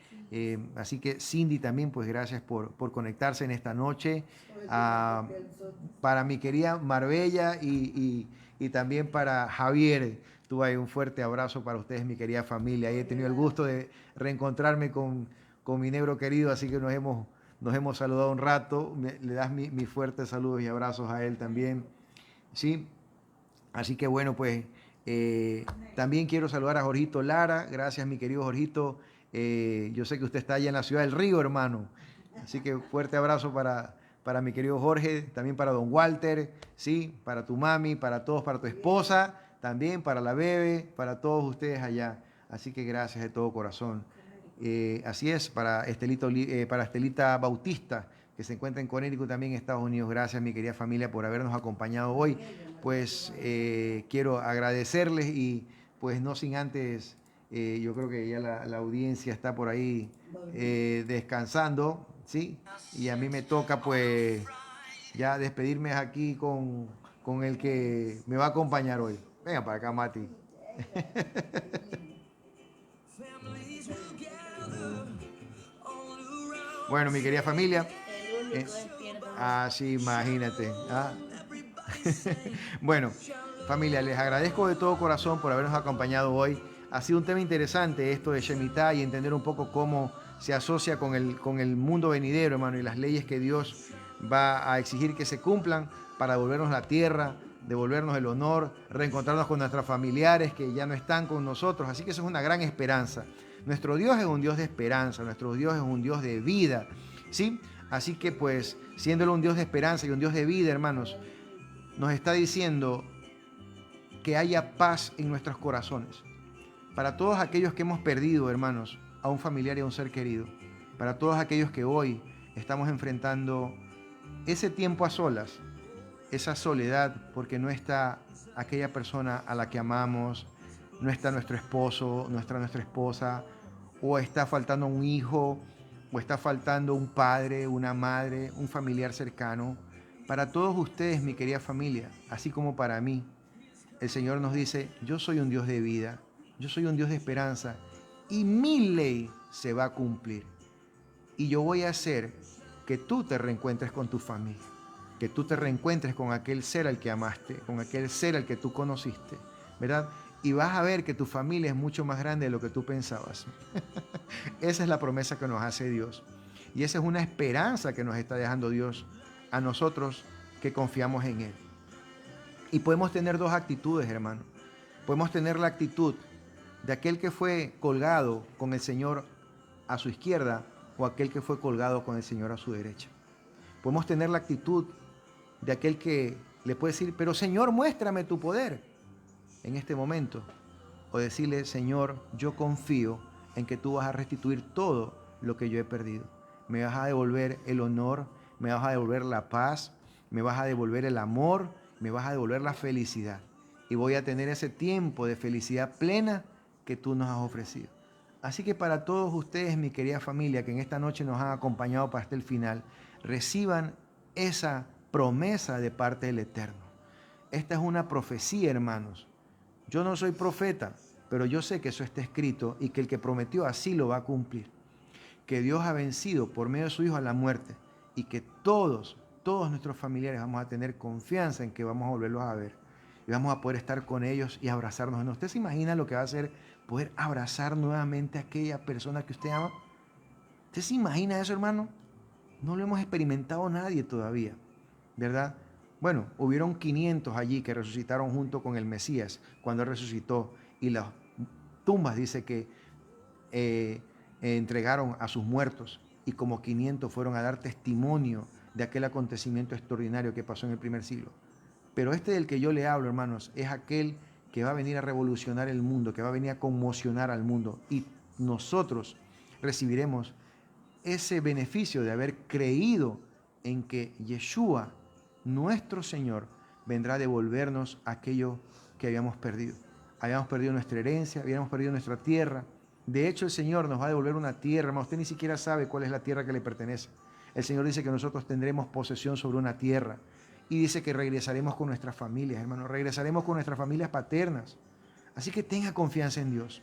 Así que Cindy también, pues gracias por conectarse en esta noche. Para mi querida Marbella y también para Javier, tuve ahí un fuerte abrazo para ustedes, mi querida familia. Ahí he tenido el gusto de reencontrarme con mi negro querido, así que nos hemos saludado un rato. Le das mis fuertes saludos y abrazos a él también. ¿Sí? Así que bueno, pues también quiero saludar a Jorgito Lara. Gracias, mi querido Jorgito. Yo sé que usted está allá en la ciudad del Río, hermano. Así que fuerte abrazo para mi querido Jorge, también para don Walter, ¿sí? Para tu mami, para todos, para tu esposa, también para la bebé, para todos ustedes allá. Así que gracias de todo corazón. Así es, para Estelita Bautista, que se encuentra en Connecticut, también en Estados Unidos. Gracias, mi querida familia, por habernos acompañado hoy. Pues quiero agradecerles y pues no sin antes, yo creo que ya la audiencia está por ahí descansando, ¿sí? Y a mí me toca pues ya despedirme aquí con el que me va a acompañar hoy. Venga para acá, Mati. Bueno, mi querida familia. el único despierto. Sí, imagínate. Bueno, familia, les agradezco de todo corazón por habernos acompañado hoy. Ha sido un tema interesante esto de Shemitah y entender un poco cómo se asocia con el mundo venidero, hermano, y las leyes que Dios va a exigir que se cumplan para devolvernos la tierra, devolvernos el honor, reencontrarnos con nuestros familiares que ya no están con nosotros. Así que eso es una gran esperanza. Nuestro Dios es un Dios de esperanza, nuestro Dios es un Dios de vida, ¿sí? Así que pues, siéndolo un Dios de esperanza y un Dios de vida, hermanos, nos está diciendo que haya paz en nuestros corazones. Para todos aquellos que hemos perdido, hermanos, a un familiar y a un ser querido. Para todos aquellos que hoy estamos enfrentando ese tiempo a solas, esa soledad, porque no está aquella persona a la que amamos, no está nuestro esposo, nuestra esposa, o está faltando un hijo, o está faltando un padre, una madre, un familiar cercano, para todos ustedes, mi querida familia, así como para mí, el Señor nos dice, yo soy un Dios de vida, yo soy un Dios de esperanza y mi ley se va a cumplir. Y yo voy a hacer que tú te reencuentres con tu familia, que tú te reencuentres con aquel ser al que amaste, con aquel ser al que tú conociste, ¿verdad? Y vas a ver que tu familia es mucho más grande de lo que tú pensabas. Esa es la promesa que nos hace Dios. Y esa es una esperanza que nos está dejando Dios a nosotros que confiamos en Él. Y podemos tener dos actitudes, hermano. Podemos tener la actitud de aquel que fue colgado con el Señor a su izquierda o aquel que fue colgado con el Señor a su derecha. Podemos tener la actitud de aquel que le puede decir, pero Señor, muéstrame tu poder en este momento. O decirle, Señor, yo confío en que tú vas a restituir todo lo que yo he perdido. Me vas a devolver el honor, me vas a devolver la paz, me vas a devolver el amor, me vas a devolver la felicidad. Y voy a tener ese tiempo de felicidad plena que tú nos has ofrecido. Así que para todos ustedes, mi querida familia, que en esta noche nos han acompañado hasta el final, reciban esa promesa de parte del Eterno. Esta es una profecía, hermanos. Yo no soy profeta, pero yo sé que eso está escrito y que el que prometió así lo va a cumplir. Que Dios ha vencido por medio de su Hijo a la muerte y que todos nuestros familiares vamos a tener confianza en que vamos a volverlos a ver y vamos a poder estar con ellos y abrazarnos. ¿Usted se imagina lo que va a ser poder abrazar nuevamente a aquella persona que usted ama? ¿Usted se imagina eso, hermano? No lo hemos experimentado nadie todavía, ¿verdad? Bueno, hubieron 500 allí que resucitaron junto con el Mesías cuando Él resucitó y las tumbas dice que entregaron a sus muertos y como 500 fueron a dar testimonio de aquel acontecimiento extraordinario que pasó en el primer siglo. Pero este del que yo le hablo, hermanos, es aquel que va a venir a revolucionar el mundo, que va a venir a conmocionar al mundo y nosotros recibiremos ese beneficio de haber creído en que Yeshua, nuestro Señor, vendrá a devolvernos aquello que habíamos perdido. Habíamos perdido nuestra herencia, habíamos perdido nuestra tierra. De hecho, el Señor nos va a devolver una tierra, hermano. Usted ni siquiera sabe cuál es la tierra que le pertenece. El Señor dice que nosotros tendremos posesión sobre una tierra. Y dice que regresaremos con nuestras familias, hermano. Regresaremos con nuestras familias paternas. Así que tenga confianza en Dios.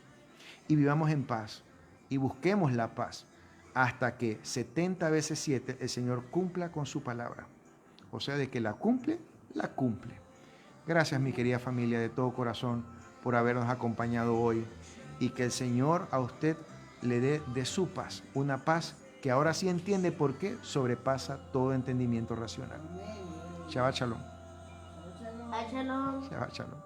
Y vivamos en paz. Y busquemos la paz. Hasta que 70 veces 7 el Señor cumpla con su palabra. O sea, de que la cumple, la cumple. Gracias, mi querida familia, de todo corazón, por habernos acompañado hoy. Y que el Señor a usted le dé de su paz. Una paz que ahora sí entiende por qué sobrepasa todo entendimiento racional. Shabbat Shalom. Shalom. Shabbat Shalom.